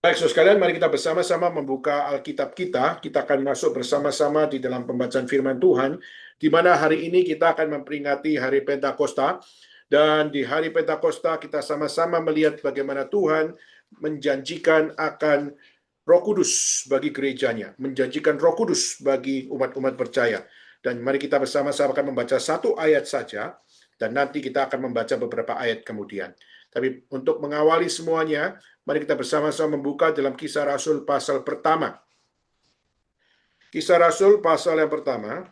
Baik, saudara sekalian, mari kita bersama-sama membuka Alkitab kita. Kita akan masuk bersama-sama di dalam pembacaan firman Tuhan, di mana hari ini kita akan memperingati Hari Pentakosta. Dan di Hari Pentakosta kita sama-sama melihat bagaimana Tuhan menjanjikan akan Roh Kudus bagi gerejanya, menjanjikan Roh Kudus bagi umat-umat percaya. Dan mari kita bersama-sama akan membaca satu ayat saja, dan nanti kita akan membaca beberapa ayat kemudian. Tapi untuk mengawali semuanya, mari kita bersama-sama membuka dalam Kisah Rasul pasal pertama. Kisah Rasul pasal yang pertama.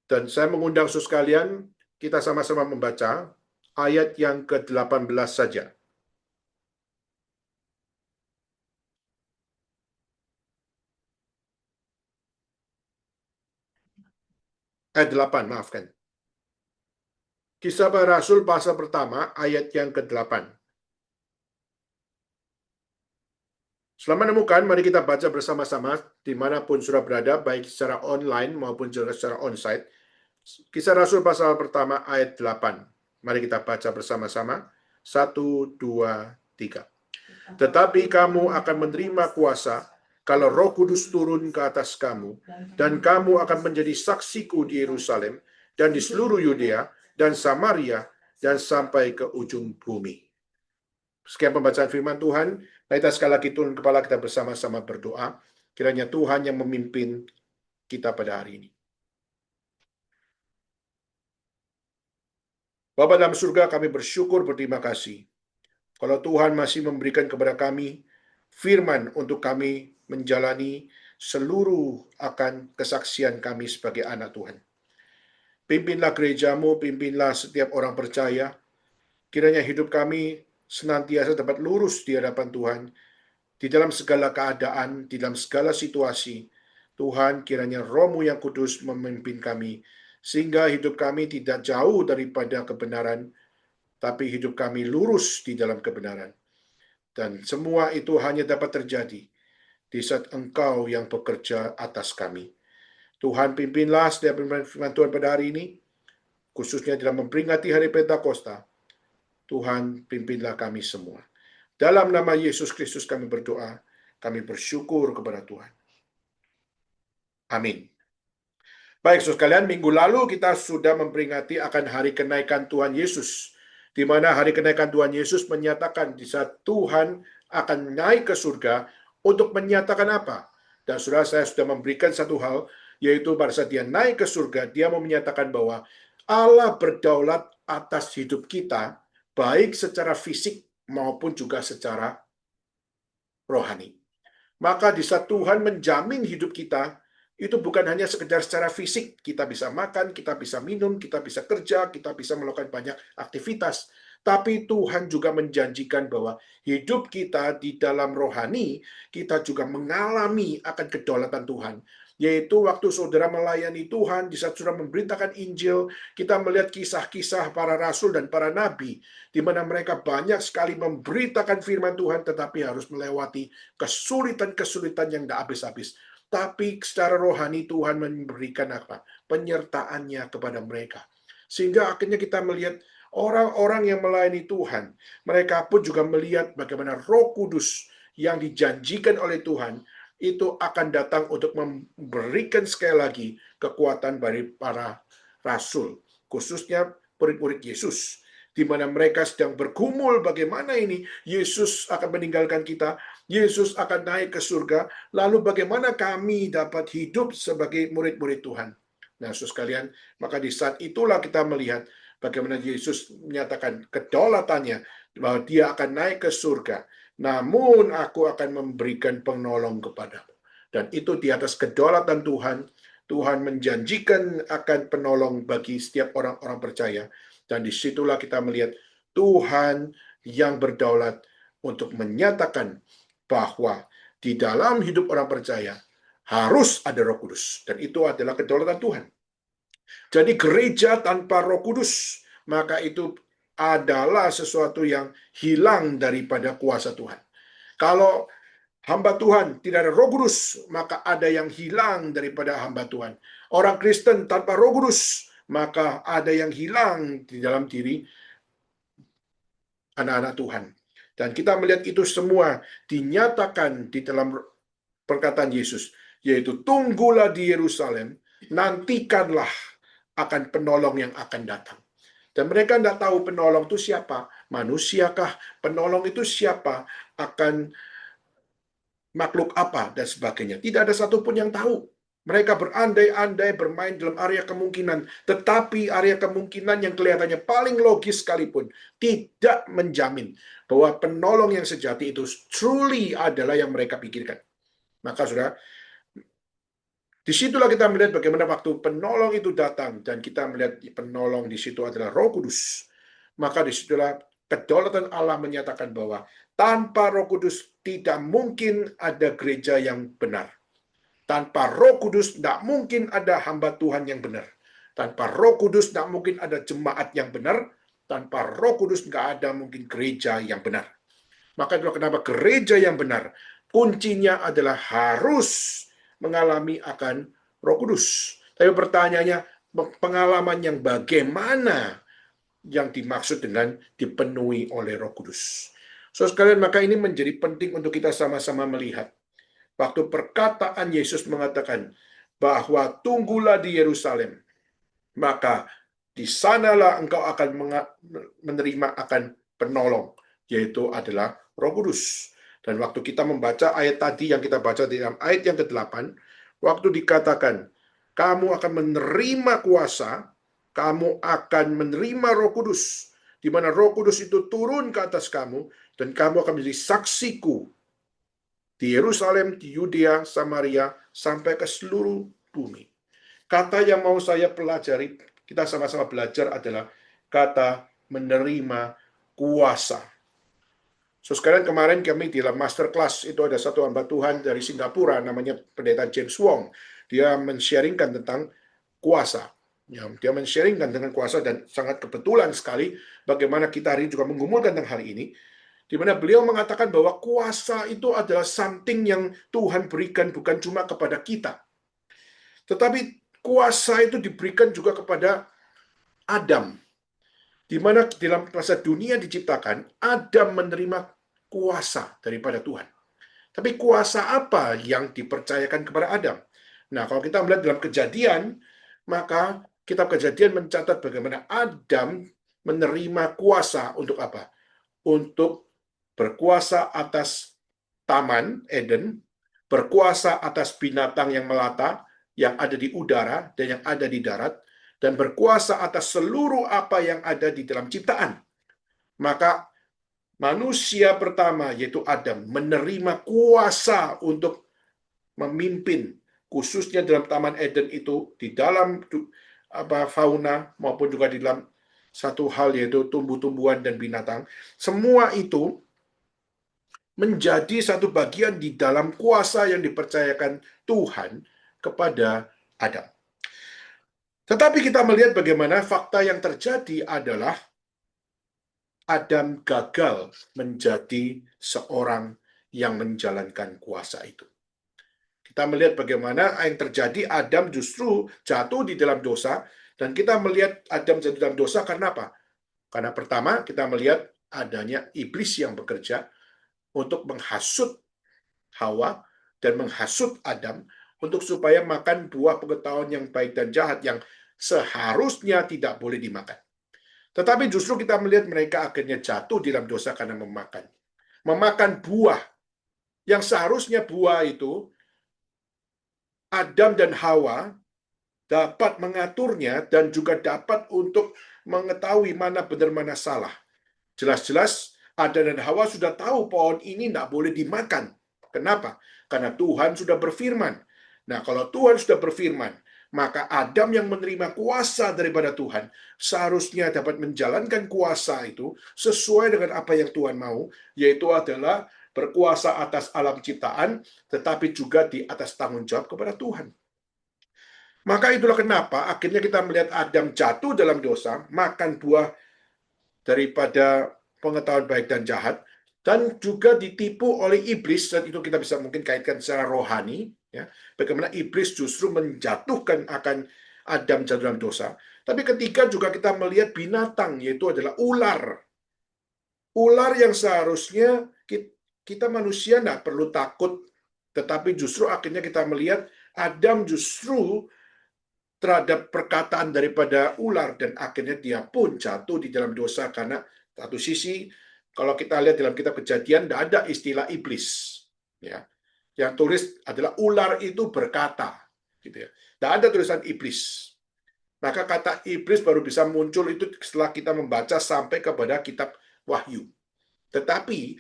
Dan saya mengundang saudara sekalian, kita sama-sama membaca ayat yang ke-18 saja. Ayat 8, maafkan. Kisah Rasul pasal pertama, ayat yang ke-8. Setelah menemukan, mari kita baca bersama-sama dimanapun sudah berada, baik secara online maupun secara onsite. Kisah Rasul pasal pertama ayat 8. Mari kita baca bersama-sama. 1, 2, 3. Tetapi kamu akan menerima kuasa kalau Roh Kudus turun ke atas kamu, dan kamu akan menjadi saksiku di Yerusalem dan di seluruh Yudea dan Samaria dan sampai ke ujung bumi. Sekian pembacaan firman Tuhan. Mari kita sekali lagi turun kepala kita bersama-sama berdoa. Kiranya Tuhan yang memimpin kita pada hari ini. Bapa dalam surga, kami bersyukur, berterima kasih. Kalau Tuhan masih memberikan kepada kami firman untuk kami menjalani seluruh akan kesaksian kami sebagai anak Tuhan. Pimpinlah gerejamu, pimpinlah setiap orang percaya. Kiranya hidup kami senantiasa dapat lurus di hadapan Tuhan. Di dalam segala keadaan, di dalam segala situasi, Tuhan kiranya Roh-Mu yang kudus memimpin kami, sehingga hidup kami tidak jauh daripada kebenaran, tapi hidup kami lurus di dalam kebenaran. Dan semua itu hanya dapat terjadi di saat Engkau yang bekerja atas kami. Tuhan, pimpinlah setiap firman Tuhan pada hari ini, khususnya dalam memperingati Hari Pentakosta. Tuhan, pimpinlah kami semua. Dalam nama Yesus Kristus kami berdoa, kami bersyukur kepada Tuhan. Amin. Baik, saudara sekalian, minggu lalu kita sudah memperingati akan hari kenaikan Tuhan Yesus, di mana hari kenaikan Tuhan Yesus menyatakan di saat Tuhan akan naik ke surga untuk menyatakan apa? Dan saudara, saya sudah memberikan satu hal, yaitu pada saat dia naik ke surga, dia mau menyatakan bahwa Allah berdaulat atas hidup kita, baik secara fisik maupun juga secara rohani. Maka di saat Tuhan menjamin hidup kita, itu bukan hanya sekedar secara fisik, kita bisa makan, kita bisa minum, kita bisa kerja, kita bisa melakukan banyak aktivitas, tapi Tuhan juga menjanjikan bahwa hidup kita di dalam rohani, kita juga mengalami akan kedaulatan Tuhan. Yaitu waktu saudara melayani Tuhan, di saat saudara memberitakan Injil, kita melihat kisah-kisah para rasul dan para nabi, di mana mereka banyak sekali memberitakan firman Tuhan, tetapi harus melewati kesulitan-kesulitan yang tidak habis-habis. Tapi secara rohani Tuhan memberikan apa? Penyertaannya kepada mereka. Sehingga akhirnya kita melihat orang-orang yang melayani Tuhan, mereka pun juga melihat bagaimana Roh Kudus yang dijanjikan oleh Tuhan itu akan datang untuk memberikan sekali lagi kekuatan bagi para rasul, khususnya murid-murid Yesus, di mana mereka sedang bergumul bagaimana ini Yesus akan meninggalkan kita, Yesus akan naik ke surga, lalu bagaimana kami dapat hidup sebagai murid-murid Tuhan. Nah, saudara sekalian, maka di saat itulah kita melihat bagaimana Yesus menyatakan kedaulatannya bahwa dia akan naik ke surga. Namun aku akan memberikan penolong kepadamu. Dan itu di atas kedaulatan Tuhan, Tuhan menjanjikan akan penolong bagi setiap orang-orang percaya. Dan disitulah kita melihat Tuhan yang berdaulat untuk menyatakan bahwa di dalam hidup orang percaya harus ada Roh Kudus. Dan itu adalah kedaulatan Tuhan. Jadi gereja tanpa Roh Kudus, maka itu adalah sesuatu yang hilang daripada kuasa Tuhan. Kalau hamba Tuhan tidak ada Roh Kudus, maka ada yang hilang daripada hamba Tuhan. Orang Kristen tanpa Roh Kudus, maka ada yang hilang di dalam diri anak-anak Tuhan. Dan kita melihat itu semua dinyatakan di dalam perkataan Yesus, yaitu tunggulah di Yerusalem, nantikanlah akan penolong yang akan datang. Dan mereka tidak tahu penolong itu siapa, manusiakah, penolong itu siapa, akan makhluk apa, dan sebagainya. Tidak ada satupun yang tahu. Mereka berandai-andai bermain dalam area kemungkinan, tetapi area kemungkinan yang kelihatannya paling logis sekalipun tidak menjamin bahwa penolong yang sejati itu truly adalah yang mereka pikirkan. Maka saudara, disitulah kita melihat bagaimana waktu penolong itu datang, dan kita melihat penolong di situ adalah Roh Kudus. Maka disitulah kedaulatan Allah menyatakan bahwa tanpa Roh Kudus tidak mungkin ada gereja yang benar. Tanpa Roh Kudus tidak mungkin ada hamba Tuhan yang benar. Tanpa Roh Kudus tidak mungkin ada jemaat yang benar. Tanpa Roh Kudus nggak ada mungkin gereja yang benar. Maka itulah kenapa gereja yang benar, kuncinya adalah harus mengalami akan Roh Kudus. Tapi pertanyaannya, pengalaman yang bagaimana yang dimaksud dengan dipenuhi oleh Roh Kudus. So sekalian, maka ini menjadi penting untuk kita sama-sama melihat. Waktu perkataan Yesus mengatakan bahwa tunggulah di Yerusalem, maka di sanalah engkau akan menerima akan penolong, yaitu adalah Roh Kudus. Dan waktu kita membaca ayat tadi yang kita baca di dalam ayat yang ke-8, waktu dikatakan, kamu akan menerima kuasa, kamu akan menerima Roh Kudus, di mana Roh Kudus itu turun ke atas kamu, dan kamu akan menjadi saksiku di Yerusalem, di Yudea, Samaria, sampai ke seluruh bumi. Kata yang mau saya pelajari, kita sama-sama belajar adalah kata menerima kuasa. So sekalian, kemarin kami di dalam masterclass itu ada satu hamba Tuhan dari Singapura, namanya Pendeta James Wong. Dia men-sharingkan tentang kuasa. Ya, dia men-sharingkan tentang kuasa, dan sangat kebetulan sekali bagaimana kita hari ini juga menggumulkan tentang hal ini, di mana beliau mengatakan bahwa kuasa itu adalah something yang Tuhan berikan bukan cuma kepada kita, tetapi kuasa itu diberikan juga kepada Adam. Di mana dalam masa dunia diciptakan, Adam menerima kuasa daripada Tuhan. Tapi kuasa apa yang dipercayakan kepada Adam? Nah, kalau kita melihat dalam Kejadian, maka kitab Kejadian mencatat bagaimana Adam menerima kuasa untuk apa? Untuk berkuasa atas Taman Eden, berkuasa atas binatang yang melata, yang ada di udara dan yang ada di darat, dan berkuasa atas seluruh apa yang ada di dalam ciptaan. Maka manusia pertama, yaitu Adam, menerima kuasa untuk memimpin, khususnya dalam Taman Eden itu, di dalam fauna maupun juga di dalam satu hal, yaitu tumbuh-tumbuhan dan binatang. Semua itu menjadi satu bagian di dalam kuasa yang dipercayakan Tuhan kepada Adam. Tetapi kita melihat bagaimana fakta yang terjadi adalah Adam gagal menjadi seorang yang menjalankan kuasa itu. Kita melihat bagaimana yang terjadi, Adam justru jatuh di dalam dosa, dan kita melihat Adam jatuh dalam dosa karena apa? Karena pertama, kita melihat adanya iblis yang bekerja untuk menghasut Hawa dan menghasut Adam untuk supaya makan buah pengetahuan yang baik dan jahat yang seharusnya tidak boleh dimakan. Tetapi justru kita melihat mereka akhirnya jatuh di dalam dosa karena memakan buah yang seharusnya buah itu Adam dan Hawa dapat mengaturnya dan juga dapat untuk mengetahui mana benar mana salah. Jelas-jelas Adam dan Hawa sudah tahu pohon ini tidak boleh dimakan. Kenapa? Karena Tuhan sudah berfirman. Nah, kalau Tuhan sudah berfirman, maka Adam yang menerima kuasa daripada Tuhan seharusnya dapat menjalankan kuasa itu sesuai dengan apa yang Tuhan mau, yaitu adalah berkuasa atas alam ciptaan, tetapi juga di atas tanggung jawab kepada Tuhan. Maka itulah kenapa akhirnya kita melihat Adam jatuh dalam dosa, makan buah daripada pengetahuan baik dan jahat, dan juga ditipu oleh iblis. Dan itu kita bisa mungkin kaitkan secara rohani, ya, bagaimana iblis justru menjatuhkan akan Adam jatuh dalam dosa. Tapi ketika juga kita melihat binatang, yaitu adalah ular. Ular yang seharusnya kita manusia nggak perlu takut, tetapi justru akhirnya kita melihat Adam justru terhadap perkataan daripada ular, dan akhirnya dia pun jatuh di dalam dosa. Karena satu sisi, kalau kita lihat dalam kitab Kejadian, tidak ada istilah iblis. Ya, yang tulis adalah ular itu berkata, gitu ya. Tidak ada tulisan iblis. Maka kata iblis baru bisa muncul itu setelah kita membaca sampai kepada kitab Wahyu. Tetapi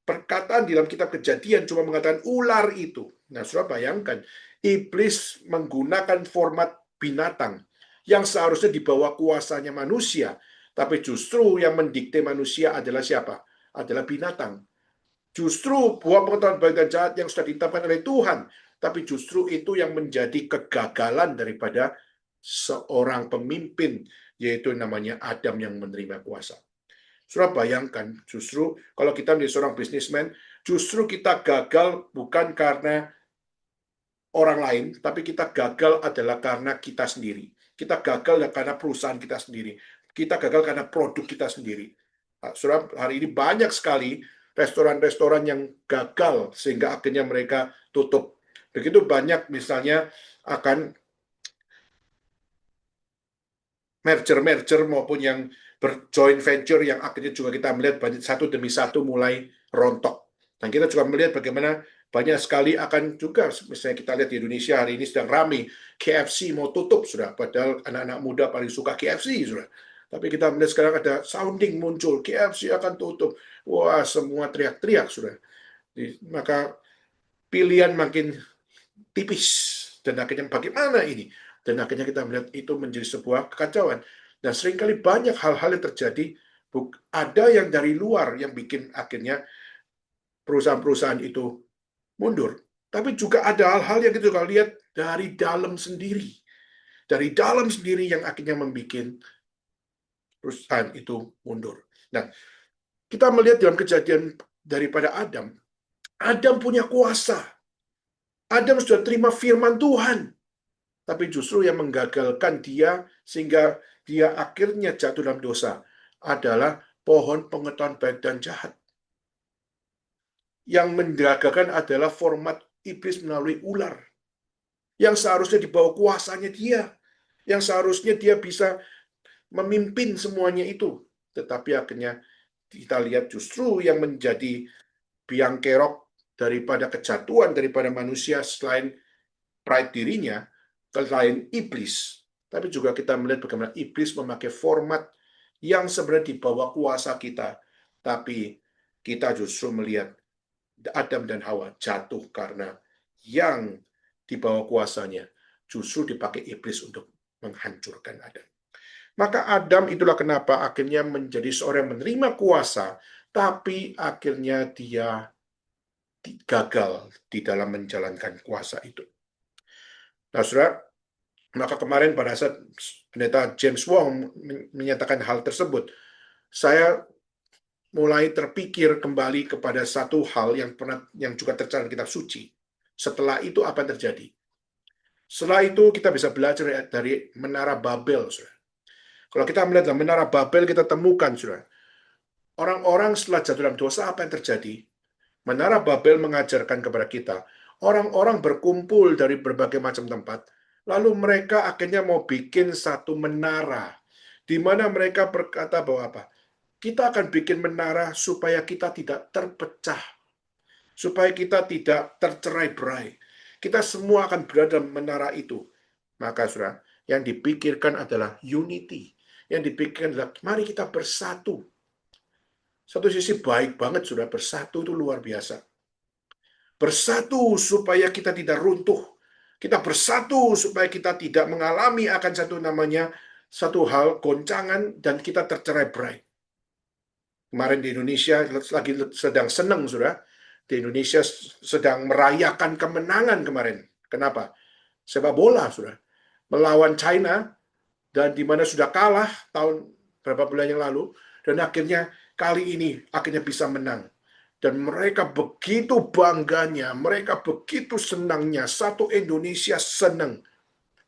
perkataan di dalam kitab Kejadian cuma mengatakan ular itu. Nah, saudara bayangkan, iblis menggunakan format binatang yang seharusnya di bawah kuasanya manusia, tapi justru yang mendikte manusia adalah siapa? Adalah binatang. Justru buah pengetahuan baik dan jahat yang sudah ditetapkan oleh Tuhan, tapi justru itu yang menjadi kegagalan daripada seorang pemimpin, yaitu namanya Adam yang menerima kuasa. Saudara bayangkan, justru kalau kita menjadi seorang bisnismen, justru kita gagal bukan karena orang lain, tapi kita gagal adalah karena kita sendiri. Kita gagal karena perusahaan kita sendiri. Kita gagal karena produk kita sendiri. Saudara, hari ini banyak sekali restoran-restoran yang gagal sehingga akhirnya mereka tutup. Begitu banyak misalnya akan merger-merger maupun yang berjoint venture yang akhirnya juga kita melihat banyak satu demi satu mulai rontok. Dan kita juga melihat bagaimana banyak sekali akan juga, misalnya kita lihat di Indonesia hari ini sedang ramai, KFC mau tutup, sudah. Padahal anak-anak muda paling suka KFC, sudah. Tapi kita melihat sekarang ada sounding muncul, KFC akan tutup. Wah, semua teriak-teriak, sudah. Maka pilihan makin tipis. Dan akhirnya bagaimana ini? Dan akhirnya kita melihat itu menjadi sebuah kekacauan. Dan seringkali banyak hal-hal yang terjadi, ada yang dari luar yang bikin akhirnya perusahaan-perusahaan itu mundur. Tapi juga ada hal-hal yang kita juga lihat dari dalam sendiri. Dari dalam sendiri yang akhirnya membuat perusahaan itu mundur. Nah, kita melihat dalam kejadian daripada Adam. Adam punya kuasa. Adam sudah terima firman Tuhan. Tapi justru yang menggagalkan dia sehingga dia akhirnya jatuh dalam dosa adalah pohon pengetahuan baik dan jahat. Yang menggagalkan adalah format iblis melalui ular. Yang seharusnya di bawah kuasanya dia. Yang seharusnya dia bisa memimpin semuanya itu. Tetapi akhirnya kita lihat justru yang menjadi biang kerok daripada kejatuhan daripada manusia selain pride dirinya, selain iblis, tapi juga kita melihat bagaimana iblis memakai format yang sebenarnya di bawah kuasa kita, tapi kita justru melihat Adam dan Hawa jatuh karena yang di bawah kuasanya justru dipakai iblis untuk menghancurkan Adam. Maka Adam itulah kenapa akhirnya menjadi seorang yang menerima kuasa, tapi akhirnya dia gagal di dalam menjalankan kuasa itu. Nah, saudara, maka kemarin pada saat pendeta James Wong menyatakan hal tersebut, saya mulai terpikir kembali kepada satu hal yang juga tercatat kitab suci. Setelah itu apa yang terjadi? Setelah itu kita bisa belajar dari Menara Babel, saudara. Kalau kita melihat Menara Babel, kita temukan, saudara, orang-orang setelah jatuh dalam dosa, apa yang terjadi? Menara Babel mengajarkan kepada kita, orang-orang berkumpul dari berbagai macam tempat, lalu mereka akhirnya mau bikin satu menara, di mana mereka berkata bahwa apa? Kita akan bikin menara supaya kita tidak terpecah, supaya kita tidak tercerai-berai. Kita semua akan berada dalam menara itu. Maka, saudara, yang dipikirkan adalah unity. Yang dipikirkan adalah, mari kita bersatu. Satu sisi baik banget, sudah bersatu itu luar biasa. Bersatu supaya kita tidak runtuh. Kita bersatu supaya kita tidak mengalami akan satu hal goncangan dan kita tercerai-berai. Kemarin di Indonesia lagi sedang senang, sudah. Di Indonesia sedang merayakan kemenangan kemarin. Kenapa? Sepak bola, sudah. Melawan China, dan di mana sudah kalah tahun berapa bulan yang lalu, dan akhirnya kali ini akhirnya bisa menang. Dan mereka begitu bangganya, mereka begitu senangnya, satu Indonesia senang.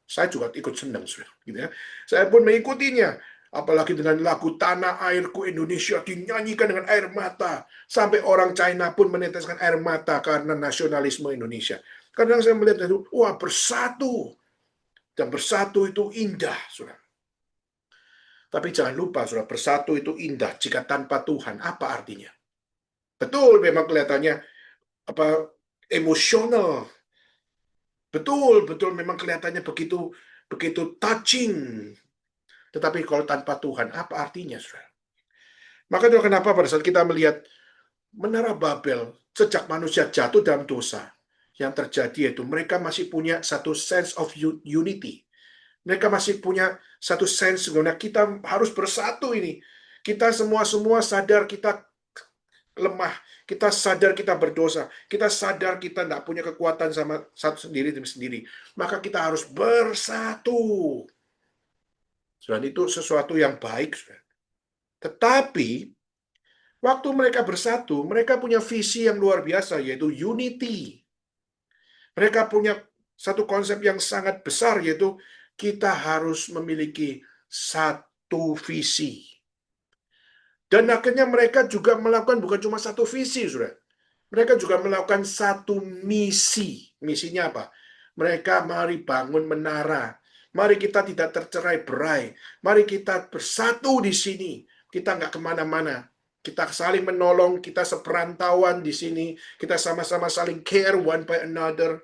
Saya juga ikut senang, gitu ya. Saya pun mengikutinya. Apalagi dengan lagu Tanah Airku Indonesia dinyanyikan dengan air mata. Sampai orang China pun meneteskan air mata karena nasionalisme Indonesia. Kadang saya melihat itu, wah bersatu. Dan bersatu itu indah, saudara. Tapi jangan lupa, saudara, bersatu itu indah jika tanpa Tuhan. Apa artinya? Betul, memang kelihatannya apa emosional. Betul, betul, memang kelihatannya begitu begitu touching. Tetapi kalau tanpa Tuhan, apa artinya, saudara? Maka itu kenapa pada saat kita melihat Menara Babel, sejak manusia jatuh dalam dosa, yang terjadi yaitu mereka masih punya satu sense of unity. Mereka masih punya satu sense sebenarnya kita harus bersatu ini. Kita semua sadar kita lemah. Kita sadar kita berdosa. Kita sadar kita tidak punya kekuatan sama satu sendiri demi sendiri. Maka kita harus bersatu. Dan itu sesuatu yang baik. Tetapi waktu mereka bersatu, mereka punya visi yang luar biasa, yaitu unity. Mereka punya satu konsep yang sangat besar, yaitu kita harus memiliki satu visi. Dan akhirnya mereka juga melakukan bukan cuma satu visi, saudara. Mereka juga melakukan satu misi. Misinya apa? Mereka mari bangun menara. Mari kita tidak tercerai-berai. Mari kita bersatu di sini. Kita nggak kemana-mana. Kita saling menolong, kita seperantauan di sini. Kita sama-sama saling care one by another.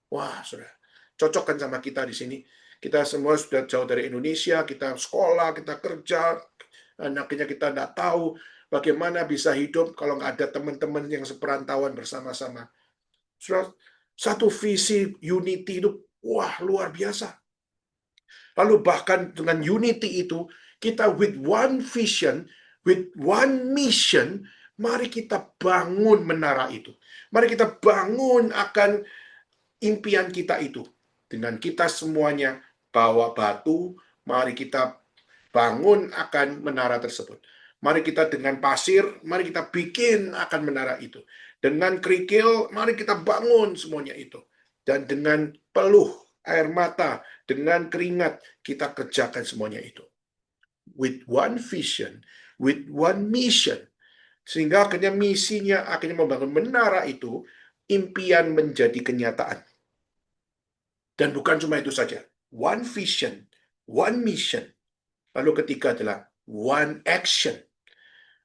Wah, saudara, cocok kan sama kita di sini. Kita semua sudah jauh dari Indonesia, kita sekolah, kita kerja, dan akhirnya kita tidak tahu bagaimana bisa hidup kalau nggak ada teman-teman yang seperantauan bersama-sama. Saudara, satu visi unity itu, wah, luar biasa. Lalu bahkan dengan unity itu, kita with one vision, with one mission, mari kita bangun menara itu. Mari kita bangun akan impian kita itu. Dengan kita semuanya bawa batu, mari kita bangun akan menara tersebut. Mari kita dengan pasir, mari kita bikin akan menara itu. Dengan kerikil, mari kita bangun semuanya itu. Dan dengan peluh, air mata, dengan keringat, kita kerjakan semuanya itu. With one vision, with one mission. Sehingga akhirnya misinya akhirnya membangun menara itu, impian menjadi kenyataan. Dan bukan cuma itu saja. One vision, one mission. Lalu ketiga adalah one action.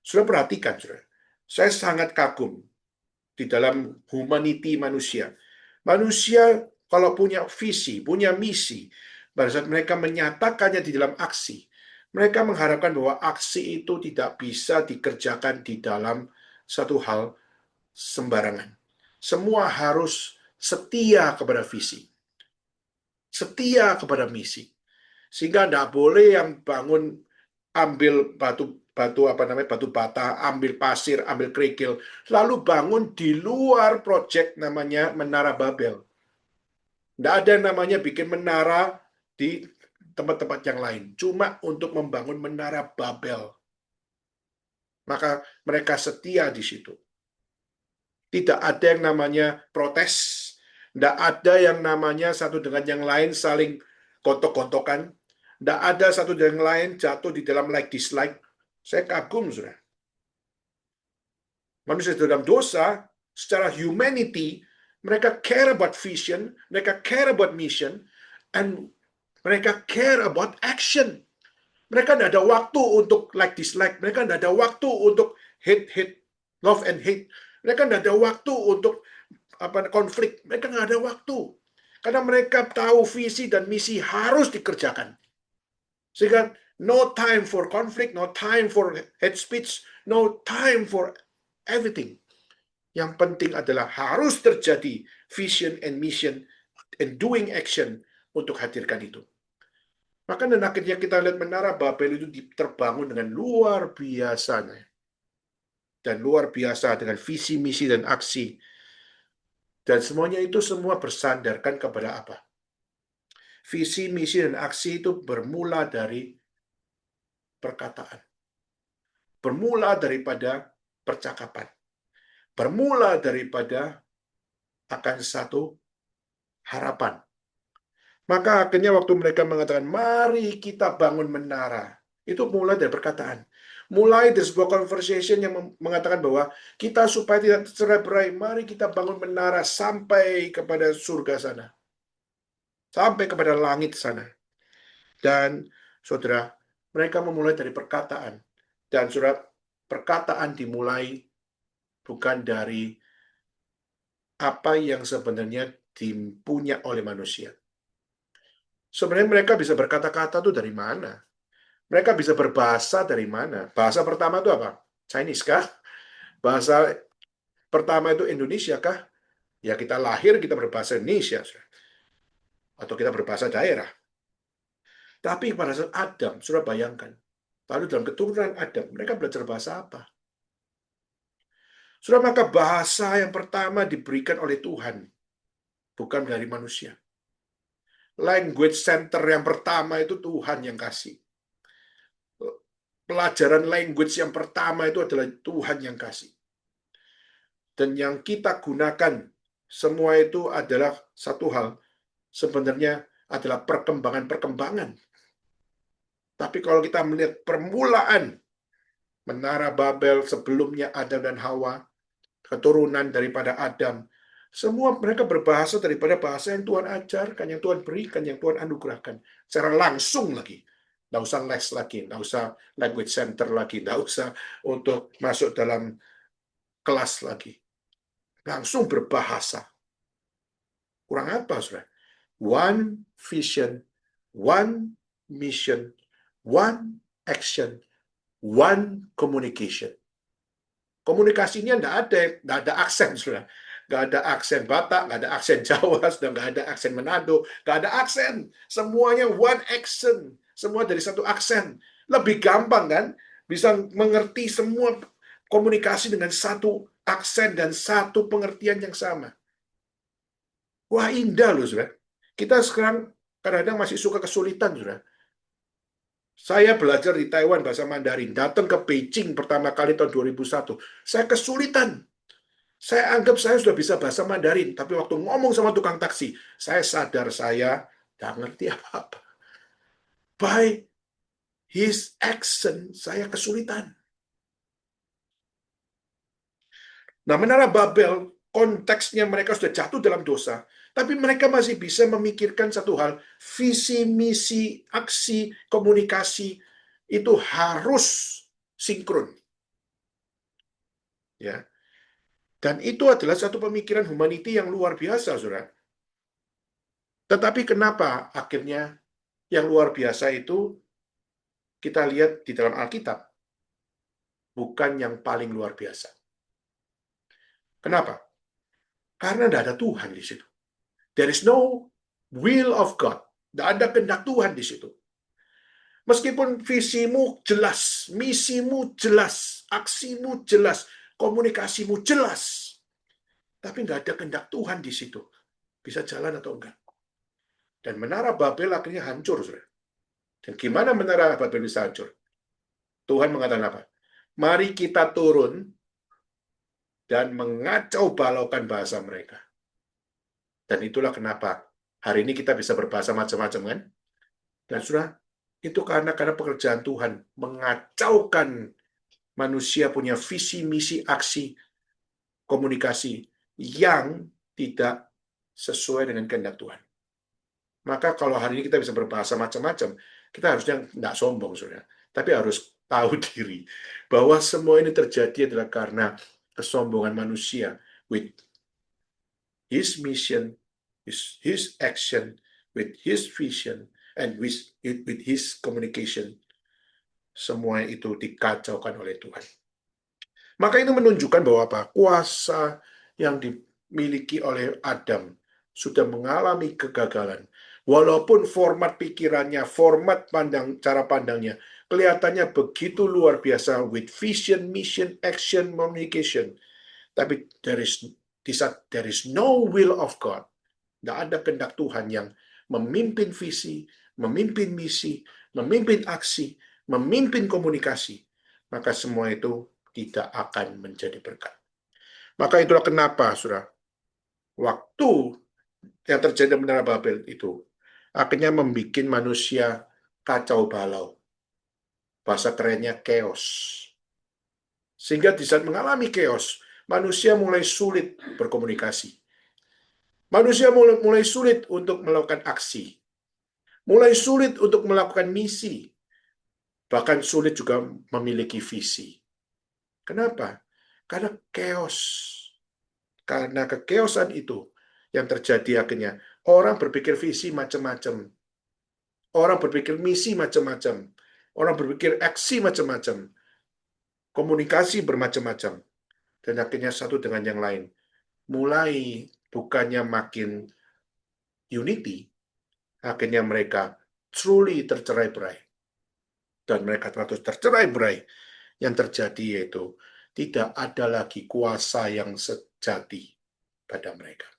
Sudah perhatikan, saudara. Saya sangat kagum di dalam humanity manusia. Manusia kalau punya visi, punya misi, pada saat mereka menyatakannya di dalam aksi, mereka mengharapkan bahwa aksi itu tidak bisa dikerjakan di dalam satu hal sembarangan. Semua harus setia kepada visi. Setia kepada misi. Sehingga tidak boleh yang bangun ambil batu bata, ambil pasir, ambil kerikil, lalu bangun di luar proyek namanya Menara Babel. Tidak ada yang namanya bikin menara di tempat-tempat yang lain, cuma untuk membangun Menara Babel. Maka mereka setia di situ. Tidak ada yang namanya protes, tidak ada yang namanya satu dengan yang lain saling gontok-gontokan, tidak ada satu dengan yang lain jatuh di dalam like-dislike. Saya kagum, saudara. Manusia dalam dosa, secara humanity, mereka care about vision, mereka care about mission, and mereka care about action. Mereka tidak ada waktu untuk like-dislike, mereka tidak ada waktu untuk hate, love and hate. Mereka tidak ada waktu untuk konflik. Mereka nggak ada waktu. Karena mereka tahu visi dan misi harus dikerjakan. Sehingga no time for conflict, no time for hate speech, no time for everything. Yang penting adalah harus terjadi vision and mission and doing action untuk hadirkan itu. Maka dan akhirnya kita lihat Menara Babel itu terbangun dengan luar biasanya. Dan luar biasa dengan visi, misi, dan aksi. Dan semuanya itu semua bersandarkan kepada apa? Visi, misi, dan aksi itu bermula dari perkataan. Bermula daripada percakapan. Bermula daripada akan satu harapan. Maka akhirnya waktu mereka mengatakan, mari kita bangun menara. Itu mulai dari perkataan. Mulai dari sebuah conversation yang mengatakan bahwa kita supaya tidak tercerai-berai, mari kita bangun menara sampai kepada surga sana. Sampai kepada langit sana. Dan saudara, mereka memulai dari perkataan. Dan saudara, perkataan dimulai bukan dari apa yang sebenarnya dipunya oleh manusia. Sebenarnya mereka bisa berkata-kata tuh dari mana? Mereka bisa berbahasa dari mana? Bahasa pertama itu apa? Chinese kah? Bahasa pertama itu Indonesia kah? Ya kita lahir, kita berbahasa Indonesia. Atau kita berbahasa daerah. Tapi pada saat Adam, sudah bayangkan. Lalu dalam keturunan Adam, mereka belajar bahasa apa? Sudah, maka bahasa yang pertama diberikan oleh Tuhan, bukan dari manusia. Language center yang pertama itu Tuhan yang kasih. Pelajaran language yang pertama itu adalah Tuhan yang kasih. Dan yang kita gunakan semua itu adalah satu hal, sebenarnya adalah perkembangan-perkembangan. Tapi kalau kita melihat permulaan Menara Babel sebelumnya Adam dan Hawa, keturunan daripada Adam, semua mereka berbahasa daripada bahasa yang Tuhan ajarkan, yang Tuhan berikan, yang Tuhan anugerahkan. Secara langsung lagi. Nggak usah les lagi, nggak usah language center lagi, nggak usah untuk masuk dalam kelas lagi. Langsung berbahasa. Kurang apa, saudara? One vision, one mission, one action, one communication. Komunikasinya nggak ada aksen, saudara. Nggak ada aksen Batak, nggak ada aksen Jawa, sudah nggak ada aksen Manado, nggak ada aksen. Semuanya one action, semua dari satu aksen. Lebih gampang kan? Bisa mengerti semua komunikasi dengan satu aksen dan satu pengertian yang sama. Wah, indah loh, saudara. Kita sekarang kadang-kadang masih suka kesulitan, saudara. Saya belajar di Taiwan bahasa Mandarin, datang ke Beijing pertama kali tahun 2001. Saya kesulitan. Saya anggap saya sudah bisa bahasa Mandarin, tapi waktu ngomong sama tukang taksi, saya sadar saya nggak ngerti apa-apa. By his accent, saya kesulitan. Nah, Menara Babel, konteksnya mereka sudah jatuh dalam dosa, tapi mereka masih bisa memikirkan satu hal, visi, misi, aksi, komunikasi, itu harus sinkron. Ya. Dan itu adalah satu pemikiran humanity yang luar biasa, saudara. Tetapi kenapa akhirnya yang luar biasa itu kita lihat di dalam Alkitab, bukan yang paling luar biasa. Kenapa? Karena tidak ada Tuhan di situ. There is no will of God. Tidak ada kehendak Tuhan di situ. Meskipun visimu jelas, misimu jelas, aksimu jelas, komunikasimu jelas, tapi nggak ada kehendak Tuhan di situ. Bisa jalan atau enggak? Dan Menara Babel akhirnya hancur, saudara. Dan gimana Menara Babel bisa hancur? Tuhan mengatakan apa? Mari kita turun dan mengacau balaukan bahasa mereka. Dan itulah kenapa hari ini kita bisa berbahasa macam-macam, kan? Dan sudah itu karena pekerjaan Tuhan mengacaukan manusia punya visi, misi, aksi, komunikasi yang tidak sesuai dengan kehendak Tuhan. Maka kalau hari ini kita bisa berbahasa macam-macam, kita harusnya tidak sombong, saudara. Tapi harus tahu diri bahwa semua ini terjadi adalah karena kesombongan manusia with his mission, his action, with his vision, and with his communication. Semua itu dikacaukan oleh Tuhan. Maka itu menunjukkan bahwa apa? Kuasa yang dimiliki oleh Adam sudah mengalami kegagalan. Walaupun format pikirannya, format cara pandangnya, kelihatannya begitu luar biasa with vision, mission, action, communication. Tapi there is no will of God. Tidak ada kehendak Tuhan yang memimpin visi, memimpin misi, memimpin aksi, memimpin komunikasi. Maka semua itu tidak akan menjadi berkat. Maka itulah kenapa, saudara, waktu yang terjadi di Menara Babel itu akhirnya membuat manusia kacau balau. Bahasa kerennya chaos. Sehingga di saat mengalami chaos, manusia mulai sulit berkomunikasi. Manusia mulai sulit untuk melakukan aksi. Mulai sulit untuk melakukan misi. Bahkan sulit juga memiliki visi. Kenapa? Karena chaos. Karena kekeosan itu yang terjadi akhirnya. Orang berpikir visi macam-macam. Orang berpikir misi macam-macam. Orang berpikir aksi macam-macam. Komunikasi bermacam-macam. Dan akhirnya satu dengan yang lain. Mulai bukannya makin unity, akhirnya mereka truly tercerai-berai. Dan mereka terus tercerai-berai. Yang terjadi yaitu tidak ada lagi kuasa yang sejati pada mereka.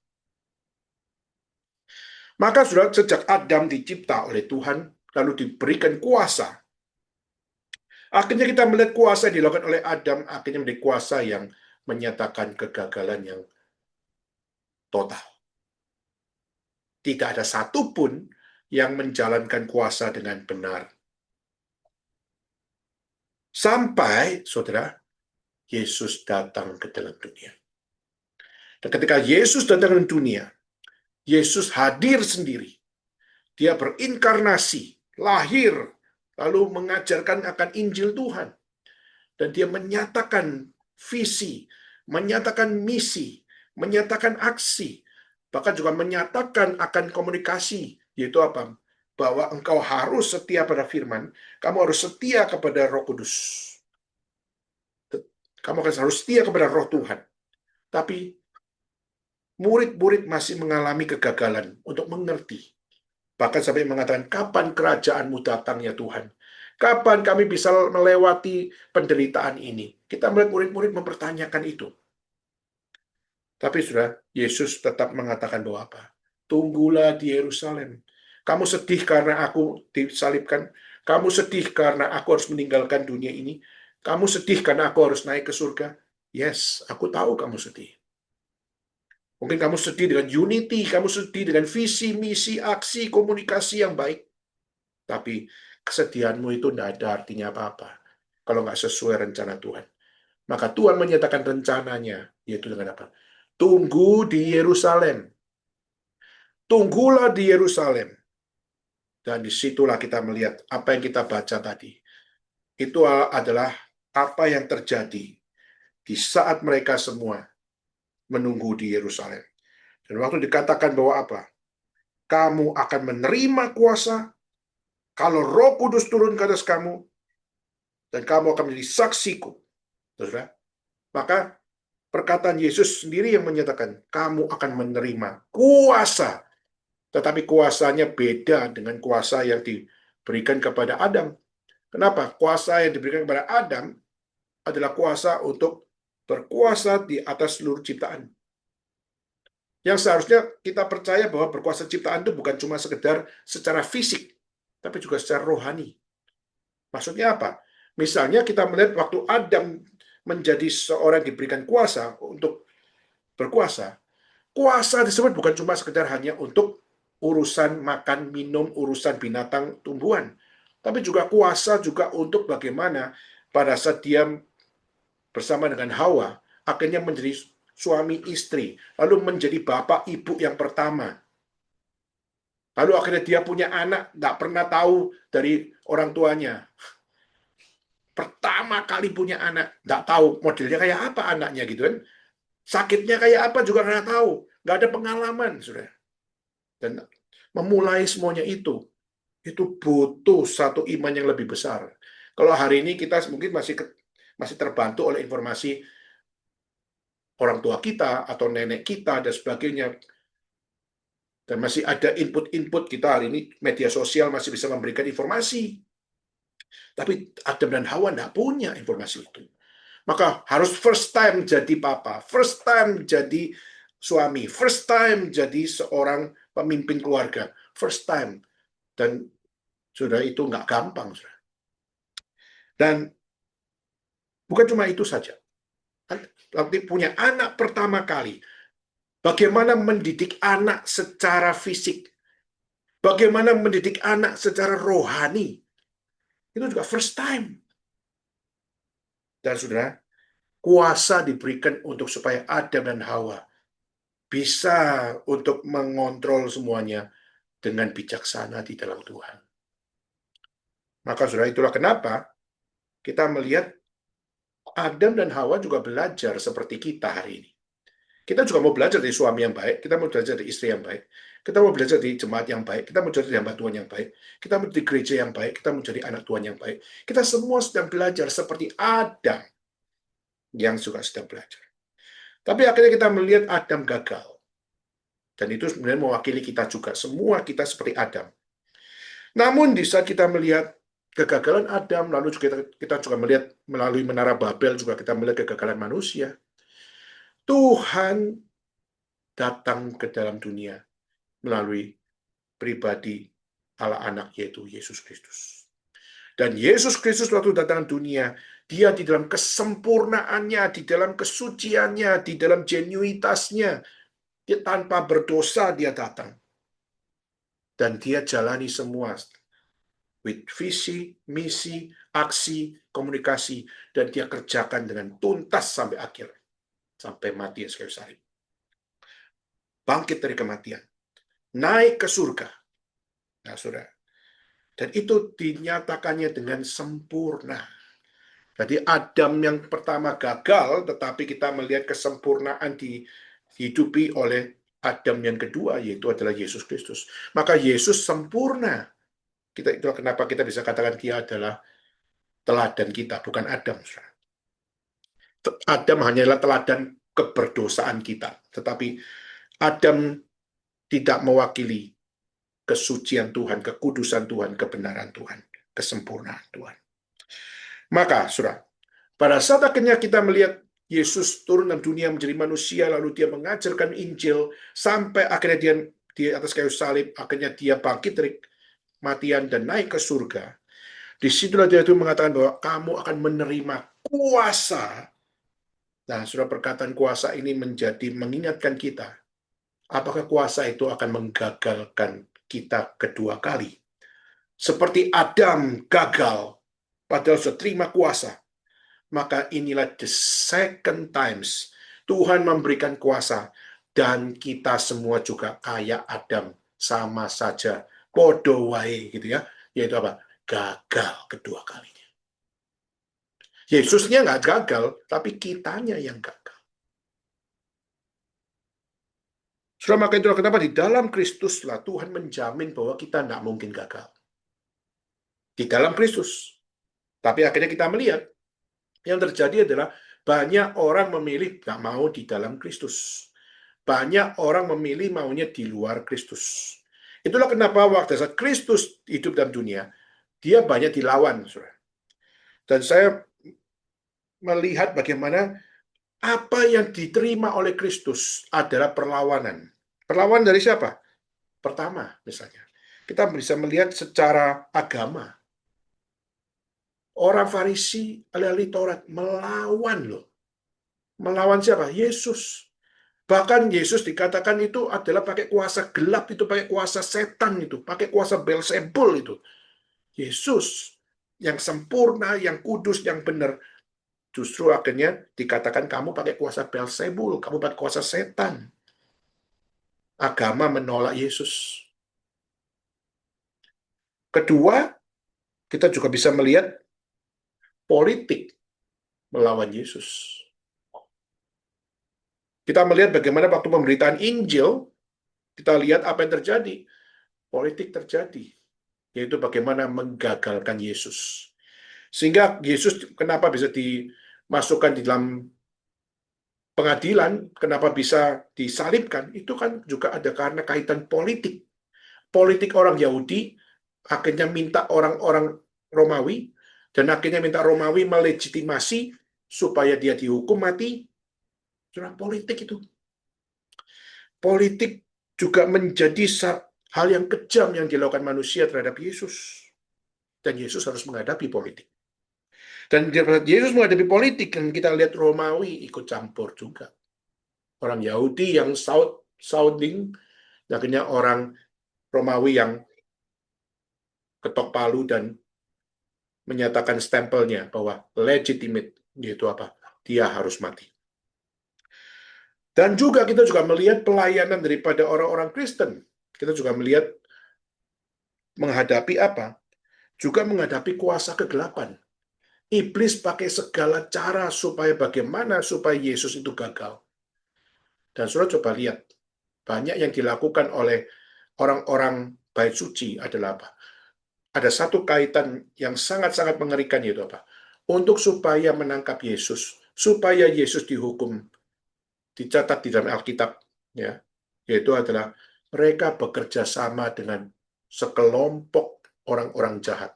Maka sudah sejak Adam dicipta oleh Tuhan, lalu diberikan kuasa. Akhirnya kita melihat kuasa yang dilakukan oleh Adam, akhirnya menjadi kuasa yang menyatakan kegagalan yang total. Tidak ada satupun yang menjalankan kuasa dengan benar. Sampai, saudara, Yesus datang ke dalam dunia. Dan ketika Yesus datang ke dunia, Yesus hadir sendiri. Dia berinkarnasi, lahir, lalu mengajarkan akan Injil Tuhan. Dan dia menyatakan visi, menyatakan misi, menyatakan aksi, bahkan juga menyatakan akan komunikasi, yaitu apa? Bahwa engkau harus setia pada firman, kamu harus setia kepada Roh Kudus. Kamu harus setia kepada Roh Tuhan. Tapi murid-murid masih mengalami kegagalan untuk mengerti. Bahkan sampai mengatakan, kapan kerajaanmu datang ya Tuhan? Kapan kami bisa melewati penderitaan ini? Kita melihat murid-murid mempertanyakan itu. Tapi sudah, Yesus tetap mengatakan bahwa apa? Tunggulah di Yerusalem. Kamu sedih karena aku disalibkan. Kamu sedih karena aku harus meninggalkan dunia ini. Kamu sedih karena aku harus naik ke surga. Yes, aku tahu kamu sedih. Mungkin kamu sedih dengan unity, kamu sedih dengan visi, misi, aksi, komunikasi yang baik. Tapi kesedihanmu itu tidak ada artinya apa-apa kalau nggak sesuai rencana Tuhan. Maka Tuhan menyatakan rencananya, yaitu dengan apa? Tunggu di Yerusalem. Tunggulah di Yerusalem. Dan disitulah kita melihat apa yang kita baca tadi. Itu adalah apa yang terjadi di saat mereka semua menunggu di Yerusalem. Dan waktu dikatakan bahwa apa? Kamu akan menerima kuasa kalau Roh Kudus turun ke atas kamu, dan kamu akan menjadi saksiku. Saudara, maka perkataan Yesus sendiri yang menyatakan, kamu akan menerima kuasa. Tetapi kuasanya beda dengan kuasa yang diberikan kepada Adam. Kenapa? Kuasa yang diberikan kepada Adam adalah kuasa untuk berkuasa di atas seluruh ciptaan. Yang seharusnya kita percaya bahwa berkuasa ciptaan itu bukan cuma sekedar secara fisik, tapi juga secara rohani. Maksudnya apa? Misalnya kita melihat waktu Adam menjadi seorang yang diberikan kuasa untuk berkuasa, kuasa tersebut bukan cuma sekedar hanya untuk urusan makan, minum, urusan binatang, tumbuhan, tapi juga kuasa juga untuk bagaimana pada saat dia bersama dengan Hawa, akhirnya menjadi suami istri, lalu menjadi bapak ibu yang pertama. Lalu akhirnya dia punya anak, nggak pernah tahu dari orang tuanya. Pertama kali punya anak, nggak tahu modelnya kayak apa anaknya gitu kan. Sakitnya kayak apa juga nggak tahu. Nggak ada pengalaman, sudah. Dan memulai semuanya itu butuh satu iman yang lebih besar. Kalau hari ini kita mungkin masih terbantu oleh informasi orang tua kita atau nenek kita dan sebagainya. Dan masih ada input-input kita hari ini, media sosial masih bisa memberikan informasi. Tapi Adam dan Hawa tidak punya informasi itu. Maka harus first time jadi papa, first time jadi suami, first time jadi seorang pemimpin keluarga, first time. Dan sudah itu nggak gampang. Sudah. Dan bukan cuma itu saja. Nanti punya anak pertama kali, bagaimana mendidik anak secara fisik, bagaimana mendidik anak secara rohani. Itu juga first time. Dan saudara, kuasa diberikan untuk supaya Adam dan Hawa bisa untuk mengontrol semuanya dengan bijaksana di dalam Tuhan. Maka saudara, itulah kenapa kita melihat Adam dan Hawa juga belajar seperti kita hari ini. Kita juga mau belajar dari suami yang baik, kita mau belajar dari istri yang baik, kita mau belajar dari jemaat yang baik, kita mau belajar dari hamba Tuhan yang baik, kita mau jadi gereja yang baik, kita mau jadi anak Tuhan yang baik. Kita semua sedang belajar seperti Adam yang juga sedang belajar. Tapi akhirnya kita melihat Adam gagal. Dan itu sebenarnya mewakili kita juga. Semua kita seperti Adam. Namun di saat kita melihat kegagalan Adam, lalu kita juga melihat melalui menara Babel, juga kita melihat kegagalan manusia. Tuhan datang ke dalam dunia melalui pribadi Allah anak, yaitu Yesus Kristus. Dan Yesus Kristus waktu datang ke dunia, dia di dalam kesempurnaannya, di dalam kesuciannya, di dalam genuitasnya, dia tanpa berdosa dia datang. Dan dia jalani semua with visi, misi, aksi, komunikasi, dan dia kerjakan dengan tuntas sampai akhir. Sampai mati kayu salib. Bangkit dari kematian. Naik ke surga. Nah, saudara. Dan itu dinyatakannya dengan sempurna. Jadi Adam yang pertama gagal, tetapi kita melihat kesempurnaan dihidupi oleh Adam yang kedua, yaitu adalah Yesus Kristus. Maka Yesus sempurna. Itulah kenapa kita bisa katakan dia adalah teladan kita, bukan Adam. Adam hanyalah teladan keberdosaan kita. Tetapi Adam tidak mewakili kesucian Tuhan, kekudusan Tuhan, kebenaran Tuhan, kesempurnaan Tuhan. Maka, saudara, pada saat akhirnya kita melihat Yesus turun dalam dunia menjadi manusia, lalu dia mengajarkan Injil, sampai akhirnya dia di atas kayu salib, akhirnya dia bangkit dari kematian dan naik ke surga. Disitulah dia itu mengatakan bahwa kamu akan menerima kuasa. Nah, sudah perkataan kuasa ini mengingatkan kita, apakah kuasa itu akan menggagalkan kita kedua kali? Seperti Adam gagal, padahal sudah terima kuasa. Maka inilah the second times Tuhan memberikan kuasa, dan kita semua juga kayak Adam, sama saja, podo wae gitu ya, yaitu apa? Gagal kedua kalinya. Yesusnya nggak gagal, tapi kitanya yang gagal. Sudah, maka itulah kenapa di dalam Kristuslah Tuhan menjamin bahwa kita tidak mungkin gagal. Di dalam Kristus. Tapi akhirnya kita melihat, yang terjadi adalah banyak orang memilih nggak mau di dalam Kristus. Banyak orang memilih maunya di luar Kristus. Itulah kenapa waktu saat Kristus hidup dalam dunia, dia banyak dilawan. Dan saya melihat bagaimana apa yang diterima oleh Kristus adalah perlawanan. Perlawanan dari siapa? Pertama, misalnya, kita bisa melihat secara agama. Orang Farisi, ahli Taurat, melawan loh. Melawan siapa? Yesus. Bahkan Yesus dikatakan itu adalah pakai kuasa gelap, itu pakai kuasa setan, itu pakai kuasa Beelzebul itu. Yesus yang sempurna, yang kudus, yang benar, justru akhirnya dikatakan kamu pakai kuasa Beelzebul, kamu pakai kuasa setan. Agama menolak Yesus. Kedua, kita juga bisa melihat politik melawan Yesus. Kita melihat bagaimana waktu pemberitaan Injil, kita lihat apa yang terjadi. Politik terjadi, yaitu bagaimana menggagalkan Yesus. Sehingga Yesus kenapa bisa dimasukkan di dalam pengadilan, kenapa bisa disalibkan, itu kan juga ada karena kaitan politik. Politik orang Yahudi akhirnya minta orang-orang Romawi, dan akhirnya minta Romawi melegitimasi supaya dia dihukum mati. Sudah politik itu. Politik juga menjadi hal yang kejam yang dilakukan manusia terhadap Yesus. Dan Yesus harus menghadapi politik. Dan Yesus menghadapi politik, dan kita lihat Romawi ikut campur juga. Orang Yahudi yang shouting, akhirnya orang Romawi yang ketok palu dan menyatakan stempelnya bahwa legitimate, yaitu apa? Dia harus mati. Dan juga kita juga melihat pelayanan daripada orang-orang Kristen. Kita juga melihat menghadapi apa? Juga menghadapi kuasa kegelapan. Iblis pakai segala cara supaya bagaimana supaya Yesus itu gagal. Dan saudara coba lihat, banyak yang dilakukan oleh orang-orang bait suci adalah apa? Ada satu kaitan yang sangat-sangat mengerikan, yaitu apa? Untuk supaya menangkap Yesus, supaya Yesus dihukum, dicatat di dalam Alkitab, ya, yaitu adalah mereka bekerja sama dengan sekelompok orang-orang jahat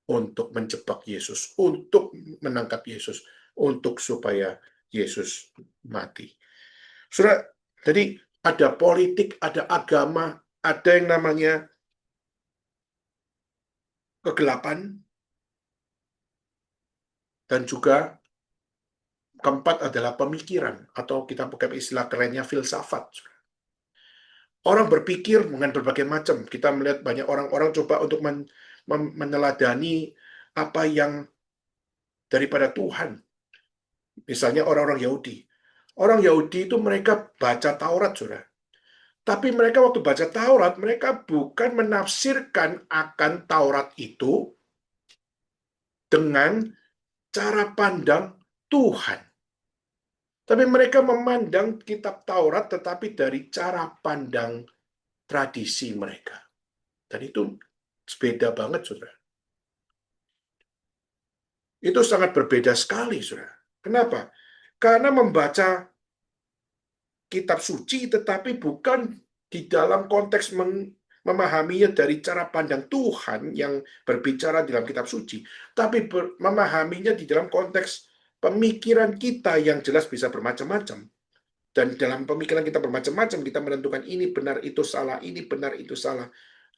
untuk menjebak Yesus, untuk menangkap Yesus, untuk supaya Yesus mati. Saudara, jadi ada politik, ada agama, ada yang namanya kegelapan, dan juga keempat adalah pemikiran, atau kita pakai istilah kerennya filsafat. Orang berpikir dengan berbagai macam. Kita melihat banyak orang-orang coba untuk meneladani apa yang daripada Tuhan. Misalnya orang-orang Yahudi. Orang Yahudi itu mereka baca Taurat, saudara. Tapi mereka waktu baca Taurat, mereka bukan menafsirkan akan Taurat itu dengan cara pandang Tuhan. Tapi mereka memandang kitab Taurat tetapi dari cara pandang tradisi mereka. Dan itu beda banget, saudara. Itu sangat berbeda sekali, saudara. Kenapa? Karena membaca kitab suci tetapi bukan di dalam konteks memahaminya dari cara pandang Tuhan yang berbicara dalam kitab suci, tapi memahaminya di dalam konteks pemikiran kita yang jelas bisa bermacam-macam. Dan dalam pemikiran kita bermacam-macam, kita menentukan ini benar, itu salah, ini benar, itu salah.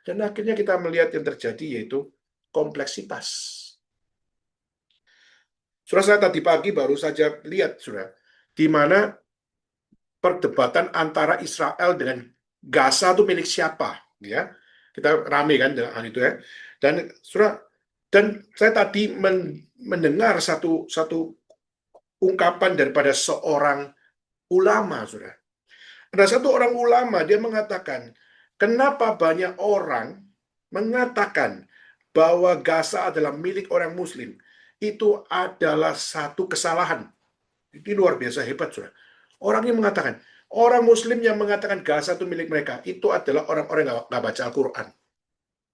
Dan akhirnya kita melihat yang terjadi yaitu kompleksitas. Saudara, saya tadi pagi baru saja lihat, saudara, di mana perdebatan antara Israel dengan Gaza itu milik siapa, ya. Kita rame kan dengan hal itu, ya. Dan saudara, dan saya tadi mendengar satu ungkapan daripada seorang ulama, saudara. Ada satu orang ulama, dia mengatakan, kenapa banyak orang mengatakan bahwa Gaza adalah milik orang Muslim? Itu adalah satu kesalahan. Ini luar biasa hebat, saudara. Orang yang mengatakan, orang Muslim yang mengatakan Gaza itu milik mereka, itu adalah orang-orang yang nggak baca Al-Quran.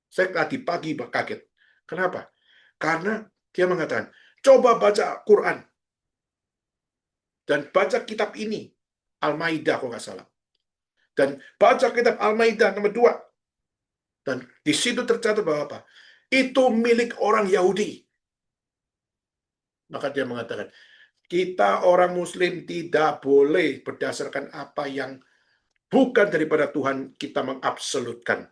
Saya tadi pagi kaget. Kenapa? Karena dia mengatakan, coba baca Quran. Dan baca kitab ini, Al-Maidah kalau nggak salah. Dan baca kitab Al-Maidah nomor 2. Dan di situ tercatat bahwa apa? Itu milik orang Yahudi. Maka dia mengatakan, kita orang Muslim tidak boleh berdasarkan apa yang bukan daripada Tuhan kita mengabsolutkan.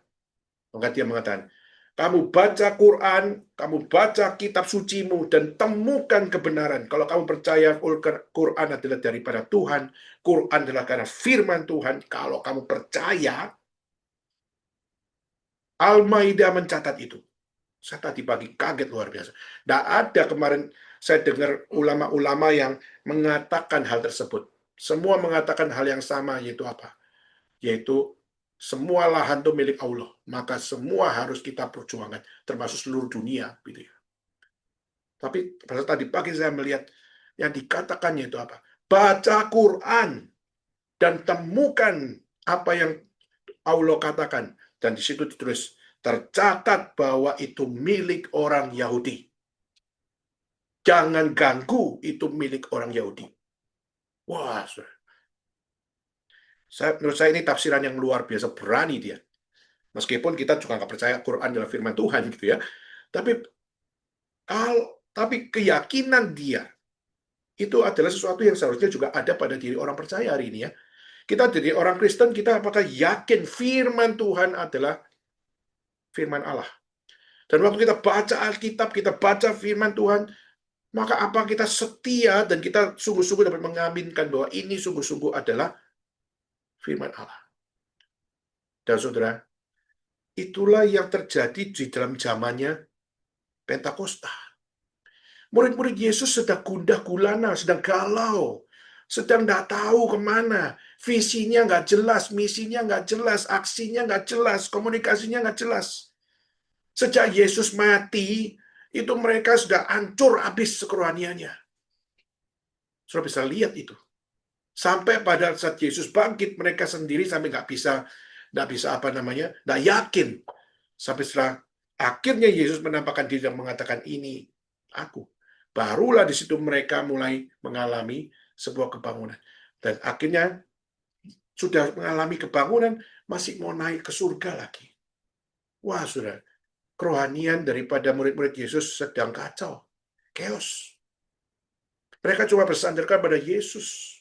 Maka dia mengatakan, kamu baca Quran, kamu baca kitab sucimu, dan temukan kebenaran. Kalau kamu percaya Quran adalah daripada Tuhan, Quran adalah karena firman Tuhan, kalau kamu percaya, Al-Maidah mencatat itu. Saya tadi pagi kaget luar biasa. Tidak ada kemarin saya dengar ulama-ulama yang mengatakan hal tersebut. Semua mengatakan hal yang sama, yaitu apa? Yaitu semua lahan itu milik Allah. Maka semua harus kita perjuangkan, termasuk seluruh dunia. Gitu ya. Tapi pada tadi pagi saya melihat yang dikatakannya itu apa? Baca Quran dan temukan apa yang Allah katakan. Dan di situ ditulis, tercatat bahwa itu milik orang Yahudi. Jangan ganggu, itu milik orang Yahudi. Wah, menurut saya ini tafsiran yang luar biasa berani dia. Meskipun kita juga nggak percaya Quran adalah firman Tuhan gitu ya. Tapi keyakinan dia itu adalah sesuatu yang seharusnya juga ada pada diri orang percaya hari ini ya. Kita jadi orang Kristen, kita apakah yakin firman Tuhan adalah firman Allah? Dan waktu kita baca Alkitab, kita baca firman Tuhan, maka apa kita setia dan kita sungguh-sungguh dapat mengaminkan bahwa ini sungguh-sungguh adalah firman Allah. Dan saudara, itulah yang terjadi di dalam zamannya Pentakosta. Murid-murid Yesus sedang gundah gulana, sedang galau, sedang nggak tahu kemana. Visinya nggak jelas, misinya nggak jelas, aksinya nggak jelas, komunikasinya nggak jelas. Sejak Yesus mati, itu mereka sudah hancur habis kerohaniannya. Sudah bisa lihat itu. Sampai pada saat Yesus bangkit, mereka sendiri sampai nggak bisa apa namanya, nggak yakin. Sampai setelah akhirnya Yesus menampakkan diri dan mengatakan, ini aku. Barulah di situ mereka mulai mengalami sebuah kebangunan. Dan akhirnya sudah mengalami kebangunan, masih mau naik ke surga lagi. Wah, sudah. Kerohanian daripada murid-murid Yesus sedang kacau. Chaos. Mereka cuma bersandarkan pada Yesus.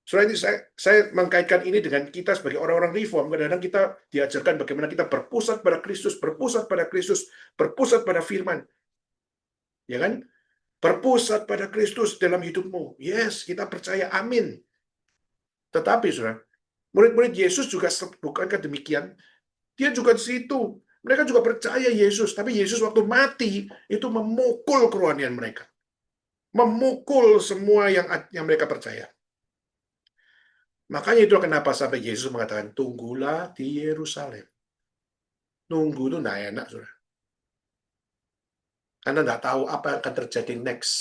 Selain itu, saya mengkaitkan ini dengan kita sebagai orang-orang reform. Kadang-kadang kita diajarkan bagaimana kita berpusat pada Kristus, berpusat pada Kristus, berpusat pada firman. Ya kan? Berpusat pada Kristus dalam hidupmu. Yes, kita percaya, amin. Tetapi, saudara, murid-murid Yesus juga bukankah demikian? Dia juga di situ. Mereka juga percaya Yesus, tapi Yesus waktu mati itu memukul kerohanian mereka. Memukul semua yang mereka percaya. Makanya itu kenapa sampai Yesus mengatakan, tunggulah di Yerusalem. Nunggu itu nggak enak, saudara. Karena nggak tahu apa yang akan terjadi next.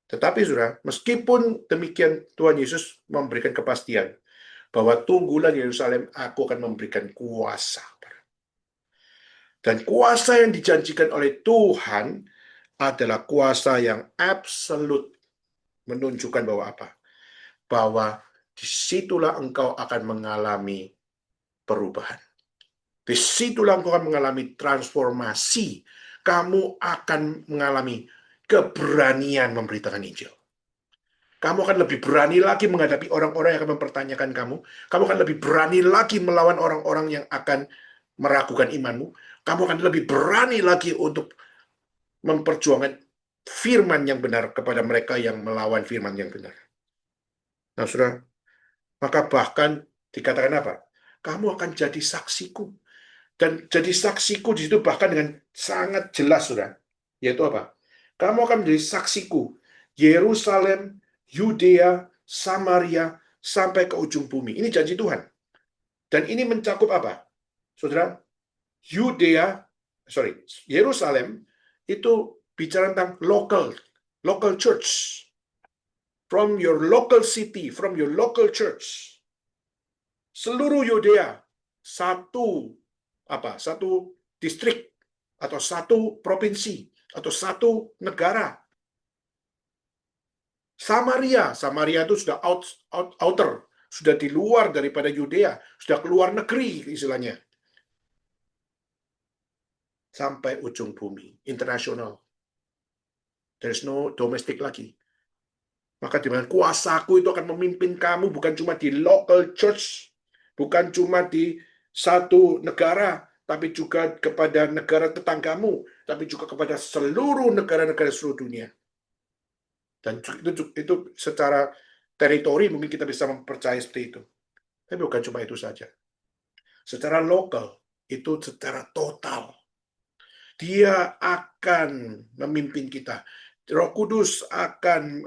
Tetapi, saudara, meskipun demikian, Tuhan Yesus memberikan kepastian bahwa tunggulah di Yerusalem, aku akan memberikan kuasa. Dan kuasa yang dijanjikan oleh Tuhan adalah kuasa yang absolut, menunjukkan bahwa apa? Bahwa disitulah engkau akan mengalami perubahan. Disitulah engkau akan mengalami transformasi. Kamu akan mengalami keberanian memberitakan Injil. Kamu akan lebih berani lagi menghadapi orang-orang yang akan mempertanyakan kamu. Kamu akan lebih berani lagi melawan orang-orang yang akan meragukan imanmu. Kamu akan lebih berani lagi untuk memperjuangkan firman yang benar kepada mereka yang melawan firman yang benar. Nah, saudara, maka bahkan dikatakan apa? Kamu akan jadi saksiku. Dan jadi saksiku di situ bahkan dengan sangat jelas, saudara. Yaitu apa? Kamu akan menjadi saksiku. Yerusalem, Yudea, Samaria, sampai ke ujung bumi. Ini janji Tuhan. Dan ini mencakup apa? Saudara, Yerusalem itu bicara tentang local church. From your local city, from your local church. Seluruh Yudea, satu distrik, atau satu provinsi, atau satu negara. Samaria itu sudah outer, sudah di luar daripada Yudea, sudah keluar negeri istilahnya. Sampai ujung bumi, internasional. There's no domestic lagi. Maka dengan kuasaku itu akan memimpin kamu bukan cuma di local church, bukan cuma di satu negara, tapi juga kepada negara tetanggamu, tapi juga kepada seluruh negara-negara seluruh dunia. Dan itu secara teritori mungkin kita bisa mempercayai seperti itu. Tapi bukan cuma itu saja. Secara lokal, itu secara total. Dia akan memimpin kita. Roh Kudus akan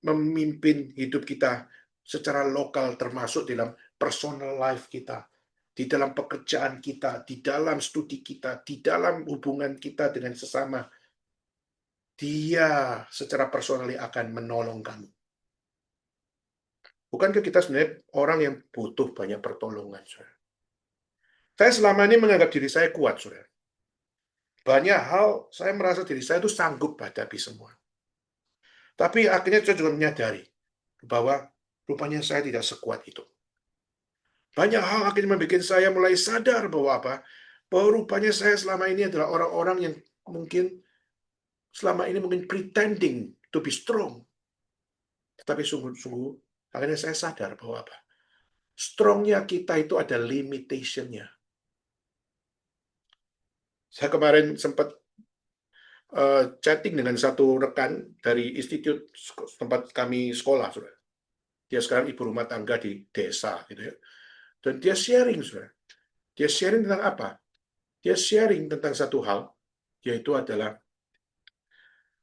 memimpin hidup kita secara lokal, termasuk dalam personal life kita, di dalam pekerjaan kita, di dalam studi kita, di dalam hubungan kita dengan sesama. Dia secara personal akan menolong kamu. Bukankah kita sebenarnya orang yang butuh banyak pertolongan, saudara? Saya selama ini menganggap diri saya kuat, saudara. Banyak hal saya merasa diri saya itu sanggup hadapi semua. Tapi akhirnya saya juga menyadari bahwa rupanya saya tidak sekuat itu. Banyak hal akhirnya membuat saya mulai sadar bahwa apa? Bahwa rupanya saya selama ini adalah orang-orang yang mungkin selama ini mungkin pretending to be strong. Tetapi sungguh-sungguh akhirnya saya sadar bahwa apa? Strongnya kita itu ada limitation-nya. Saya kemarin sempat chatting dengan satu rekan dari institut tempat kami sekolah, saudara. Dia sekarang ibu rumah tangga di desa, gitu ya. Dan dia sharing, saudara. Dia sharing tentang apa? Dia sharing tentang satu hal, yaitu adalah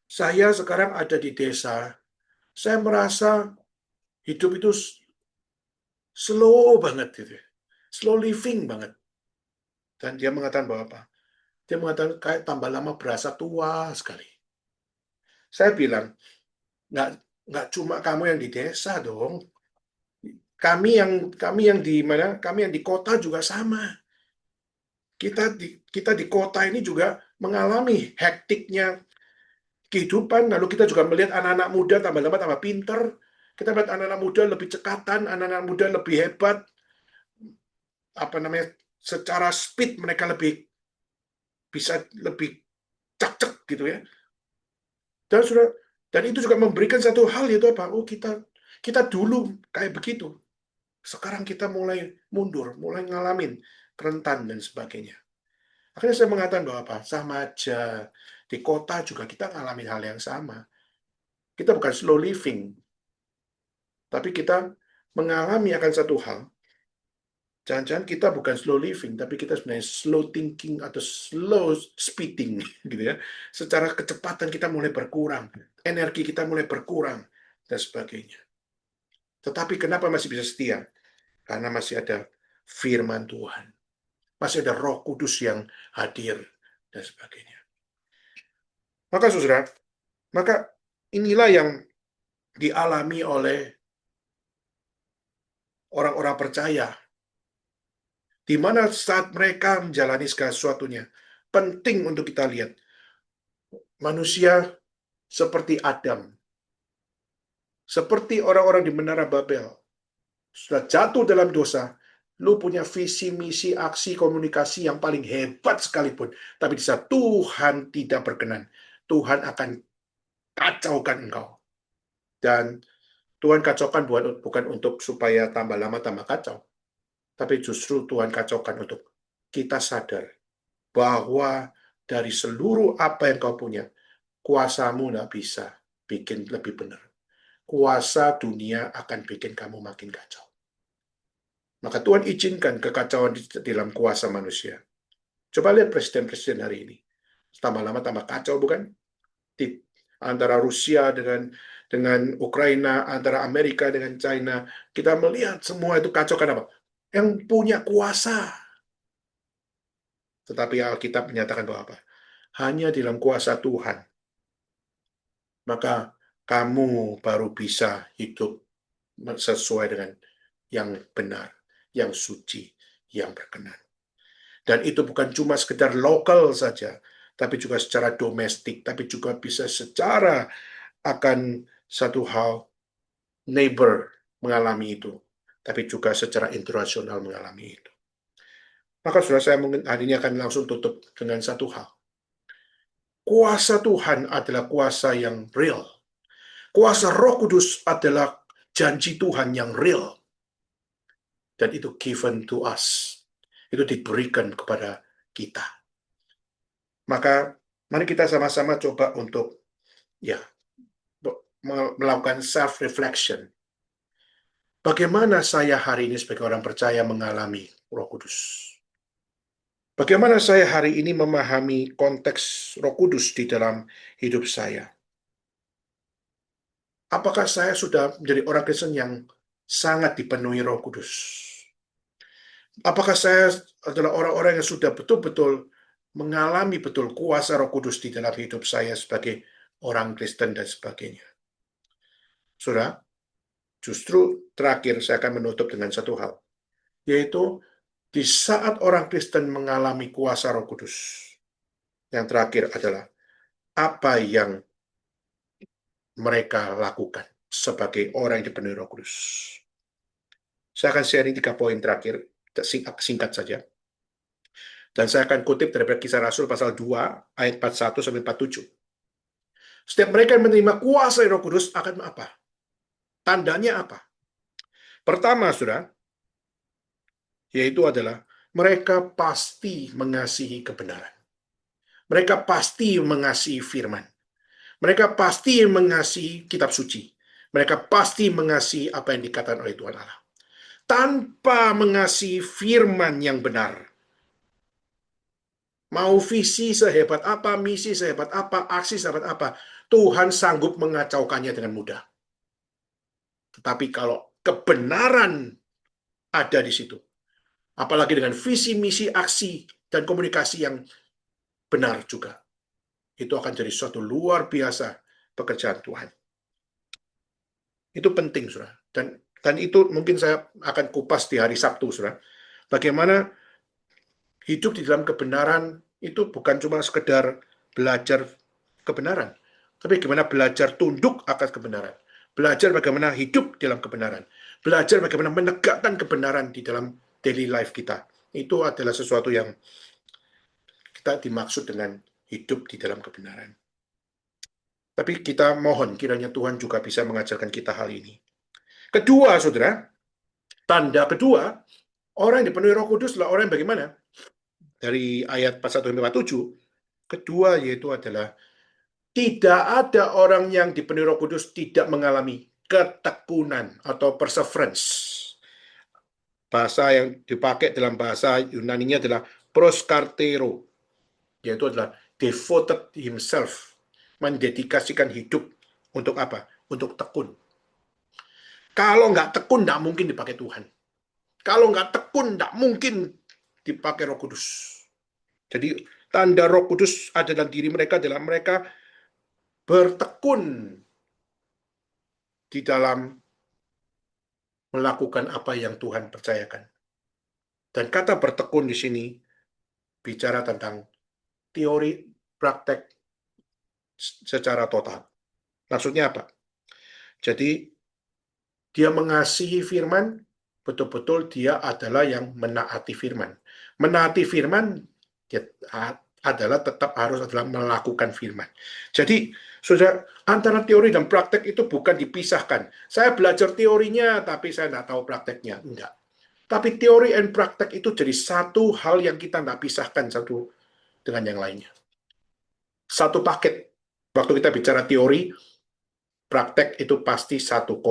saya sekarang ada di desa, saya merasa hidup itu slow banget gitu, slow living banget. Dan dia mengatakan bahwa apa? Dia mengatakan kayak tambah lama berasa tua sekali. Saya bilang, nggak nggak cuma kamu yang di desa dong. Kami yang di mana? Kami yang di kota juga sama. Kita di kota ini juga mengalami hektiknya kehidupan. Lalu kita juga melihat anak-anak muda tambah lama tambah pinter. Kita melihat anak-anak muda lebih cekatan, anak-anak muda lebih hebat. Apa namanya? Secara speed mereka bisa lebih cak-cak gitu ya. Dan sudah dan itu juga memberikan satu hal, yaitu apa? Oh, kita dulu kayak begitu. Sekarang kita mulai mundur, mulai ngalamin rentan dan sebagainya. Akhirnya saya mengatakan bahwa apa? Sama aja. Di kota juga kita ngalamin hal yang sama. Kita bukan slow living, tapi kita mengalami akan satu hal. Jangan-jangan kita bukan slow living, tapi kita sebenarnya slow thinking atau slow speeding, gitu ya. Secara kecepatan kita mulai berkurang, energi kita mulai berkurang, dan sebagainya. Tetapi kenapa masih bisa setia? Karena masih ada firman Tuhan. Masih ada Roh Kudus yang hadir, dan sebagainya. Maka saudara, maka inilah yang dialami oleh orang-orang percaya, di mana saat mereka menjalani segala sesuatunya, penting untuk kita lihat, manusia seperti Adam, seperti orang-orang di Menara Babel, sudah jatuh dalam dosa, lu punya visi, misi, aksi, komunikasi yang paling hebat sekalipun, tapi di saat Tuhan tidak berkenan, Tuhan akan kacaukan engkau. Dan Tuhan kacaukan bukan untuk supaya tambah lama tambah kacau, tapi justru Tuhan kacaukan untuk kita sadar bahwa dari seluruh apa yang kau punya, kuasamu tidak bisa bikin lebih benar. Kuasa dunia akan bikin kamu makin kacau. Maka Tuhan izinkan kekacauan di dalam kuasa manusia. Coba lihat presiden-presiden hari ini. Tambah lama tambah kacau, bukan? Di antara Rusia dengan Ukraina, antara Amerika dengan China, kita melihat semua itu kacau. Kenapa? Yang punya kuasa. Tetapi Alkitab menyatakan bahwa apa? Hanya di dalam kuasa Tuhan, maka kamu baru bisa hidup sesuai dengan yang benar, yang suci, yang berkenan. Dan itu bukan cuma sekedar lokal saja, tapi juga secara domestik, tapi juga bisa secara akan satu hal neighbor mengalami itu, tapi juga secara internasional mengalami itu. Maka saudara, saya mungkin hari ini akan langsung tutup dengan satu hal. Kuasa Tuhan adalah kuasa yang real. Kuasa Roh Kudus adalah janji Tuhan yang real. Dan itu given to us. Itu diberikan kepada kita. Maka mari kita sama-sama coba untuk ya melakukan self-reflection. Bagaimana saya hari ini sebagai orang percaya mengalami Roh Kudus? Bagaimana saya hari ini memahami konteks Roh Kudus di dalam hidup saya? Apakah saya sudah menjadi orang Kristen yang sangat dipenuhi Roh Kudus? Apakah saya adalah orang-orang yang sudah betul-betul mengalami betul kuasa Roh Kudus di dalam hidup saya sebagai orang Kristen dan sebagainya? Saudara, justru terakhir saya akan menutup dengan satu hal, yaitu di saat orang Kristen mengalami kuasa Roh Kudus, yang terakhir adalah apa yang mereka lakukan sebagai orang yang dipenuhi Roh Kudus. Saya akan sharing 3 poin terakhir, singkat saja. Dan saya akan kutip dari Kisah Rasul pasal 2 ayat 41 sampai 47. Setiap mereka yang menerima kuasa Roh Kudus akan apa? Tandanya apa? Pertama, Saudara, yaitu adalah mereka pasti mengasihi kebenaran. Mereka pasti mengasihi firman. Mereka pasti mengasihi kitab suci. Mereka pasti mengasihi apa yang dikatakan oleh Tuhan Allah. Tanpa mengasihi firman yang benar, Mau visi sehebat apa, misi sehebat apa, aksi sehebat apa, Tuhan sanggup mengacaukannya dengan mudah. Tetapi kalau kebenaran ada di situ, apalagi dengan visi, misi, aksi, dan komunikasi yang benar juga, itu akan jadi suatu luar biasa pekerjaan Tuhan. Itu penting, saudara. Dan itu mungkin saya akan kupas di hari Sabtu, saudara. Bagaimana hidup di dalam kebenaran itu bukan cuma sekedar belajar kebenaran, tapi bagaimana belajar tunduk akan kebenaran. Belajar bagaimana hidup dalam kebenaran. Belajar bagaimana menegakkan kebenaran di dalam daily life kita. Itu adalah sesuatu yang kita dimaksud dengan hidup di dalam kebenaran. Tapi kita mohon kiranya Tuhan juga bisa mengajarkan kita hal ini. Kedua, saudara, tanda kedua, orang yang dipenuhi Roh Kudus adalah orang yang bagaimana? Dari ayat 41-47, kedua yaitu adalah tidak ada orang yang dipenuhi Roh Kudus tidak mengalami ketekunan atau perseverance. Bahasa yang dipakai dalam bahasa Yunani-nya adalah proskartero, yaitu adalah devoted himself, mendedikasikan hidup untuk apa? Untuk tekun. Kalau nggak tekun, nggak mungkin dipakai Tuhan. Kalau nggak tekun, nggak mungkin dipakai Roh Kudus. Jadi tanda Roh Kudus ada dalam diri mereka adalah mereka bertekun di dalam melakukan apa yang Tuhan percayakan. Dan kata bertekun di sini bicara tentang teori praktek secara total. Maksudnya apa? Jadi dia mengasihi firman, betul-betul dia adalah yang menaati firman. Menaati firman dia adalah tetap harus adalah melakukan firman. Jadi, sudah antara teori dan praktek itu bukan dipisahkan. Saya belajar teorinya, tapi saya nggak tahu prakteknya. Enggak. Tapi teori dan praktek itu jadi satu hal yang kita nggak pisahkan satu dengan yang lainnya. Satu paket. Waktu kita bicara teori, praktek itu pasti satu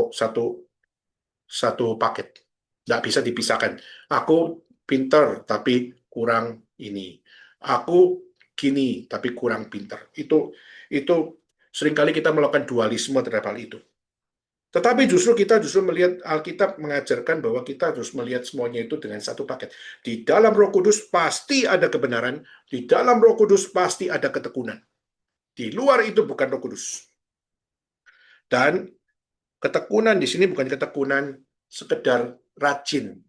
paket. Nggak bisa dipisahkan. Aku pinter, tapi kurang ini. Aku gini, tapi kurang pinter. Itu seringkali kita melakukan dualisme terhadap hal itu. Tetapi justru kita melihat Alkitab mengajarkan bahwa kita harus melihat semuanya itu dengan satu paket. Di dalam Roh Kudus pasti ada kebenaran, di dalam Roh Kudus pasti ada ketekunan. Di luar itu bukan Roh Kudus. Dan ketekunan di sini bukan ketekunan sekedar rajin,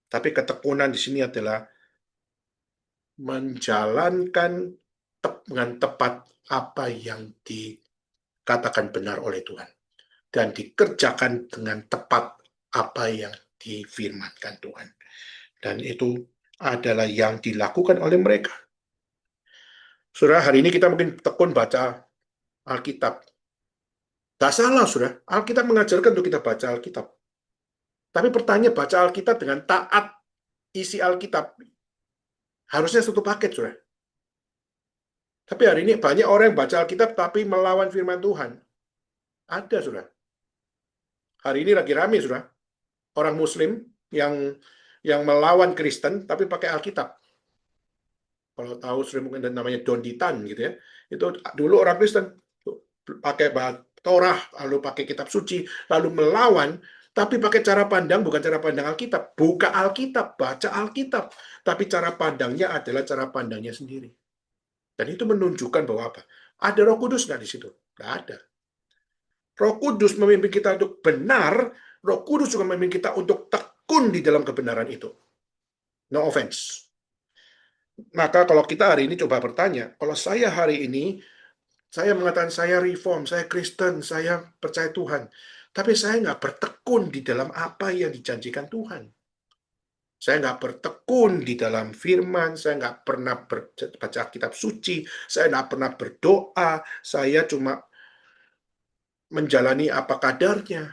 tapi ketekunan di sini adalah menjalankan dengan tepat apa yang dikatakan benar oleh Tuhan. Dan dikerjakan dengan tepat apa yang difirmankan Tuhan. Dan itu adalah yang dilakukan oleh mereka. Saudara, hari ini kita mungkin tekun baca Alkitab. Tidak salah, saudara. Alkitab mengajarkan untuk kita baca Alkitab. Tapi pertanyaan baca Alkitab dengan taat isi Alkitab harusnya satu paket, saudara. Tapi hari ini banyak orang yang baca Alkitab tapi melawan firman Tuhan. Ada, saudara. Hari ini lagi rame, saudara. Orang Muslim yang melawan Kristen tapi pakai Alkitab. Kalau tahu sudah mungkin namanya Don Ditan gitu ya. Itu dulu orang Kristen pakai Torah, lalu pakai kitab suci, lalu melawan, tapi pakai cara pandang bukan cara pandang Alkitab. Buka Alkitab, baca Alkitab, tapi cara pandangnya adalah cara pandangnya sendiri. Dan itu menunjukkan bahwa apa? Ada Roh Kudus nggak di situ? Nggak ada. Roh Kudus memimpin kita untuk benar, Roh Kudus juga memimpin kita untuk tekun di dalam kebenaran itu. No offense. Maka kalau kita hari ini coba bertanya, kalau saya hari ini, saya mengatakan saya reform, saya Kristen, saya percaya Tuhan. Tapi saya nggak bertekun di dalam apa yang dijanjikan Tuhan. Saya nggak bertekun di dalam firman, saya nggak pernah baca kitab suci, saya nggak pernah berdoa, saya cuma menjalani apa kadarnya.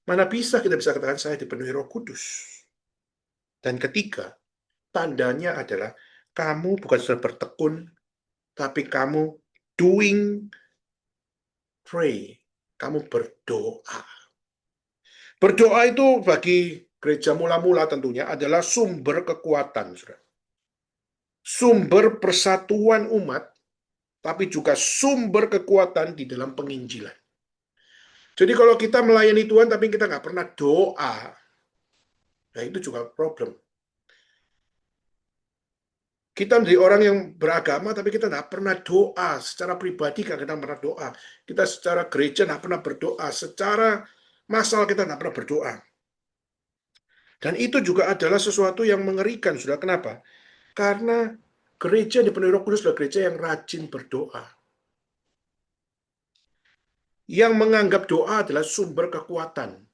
Mana bisa kita bisa katakan saya dipenuhi Roh Kudus. Dan ketiga, tandanya adalah kamu bukan sudah bertekun, tapi kamu doing pray. Kamu berdoa. Berdoa itu bagi gereja mula-mula tentunya adalah sumber kekuatan. Saudara. sumber persatuan umat, tapi juga sumber kekuatan di dalam penginjilan. Jadi kalau kita melayani Tuhan tapi kita nggak pernah doa, ya itu juga problem. Kita menjadi orang yang beragama, tapi kita tidak pernah doa. Secara pribadi kita pernah doa. Kita secara gereja tidak pernah berdoa. Secara massal kita tidak pernah berdoa. Dan itu juga adalah sesuatu yang mengerikan. Sudah kenapa? Karena gereja dipenuhi Roh Kudus adalah gereja yang rajin berdoa. Yang menganggap doa adalah sumber kekuatan.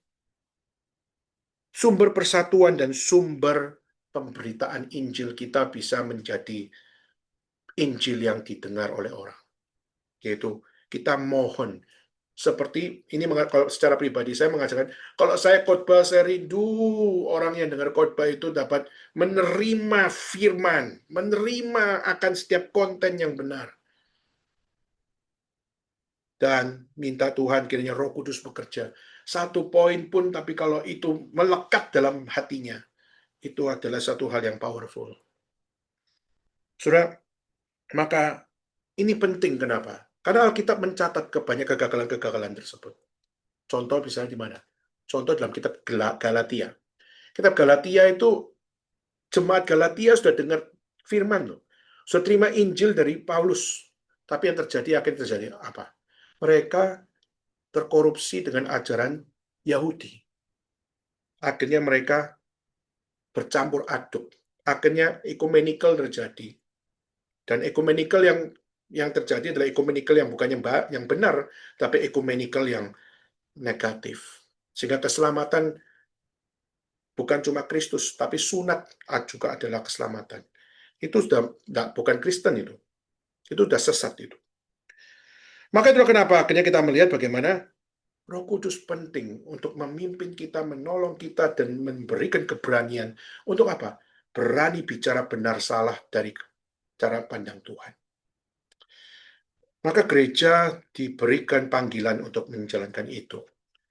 Sumber persatuan dan sumber pemberitaan Injil kita bisa menjadi Injil yang didengar oleh orang. Yaitu kita mohon. Seperti ini, kalau secara pribadi saya mengajarkan, kalau saya khotbah, saya rindu orang yang dengar khotbah itu dapat menerima firman, menerima akan setiap konten yang benar. Dan minta Tuhan kiranya Roh Kudus bekerja. Satu poin pun, tapi kalau itu melekat dalam hatinya, itu adalah satu hal yang powerful. Saudara, maka ini penting kenapa? Karena Alkitab mencatat banyak kegagalan-kegagalan tersebut. Contoh misalnya di mana? Contoh dalam kitab Galatia. Kitab Galatia itu, jemaat Galatia sudah dengar firman loh. Sudah terima Injil dari Paulus. Tapi yang terjadi, akhirnya terjadi apa? Mereka terkorupsi dengan ajaran Yahudi. Akhirnya mereka bercampur aduk. Akhirnya ekumenikal terjadi. Dan ekumenikal yang terjadi adalah ekumenikal yang bukan yang benar, tapi ekumenikal yang negatif. Sehingga keselamatan bukan cuma Kristus, tapi sunat juga adalah keselamatan. Itu sudah bukan Kristen itu. Itu sudah sesat itu. Maka itu kenapa akhirnya kita melihat bagaimana Roh Kudus penting untuk memimpin kita, menolong kita, dan memberikan keberanian. Untuk apa? Berani bicara benar salah dari cara pandang Tuhan. Maka gereja diberikan panggilan untuk menjalankan itu.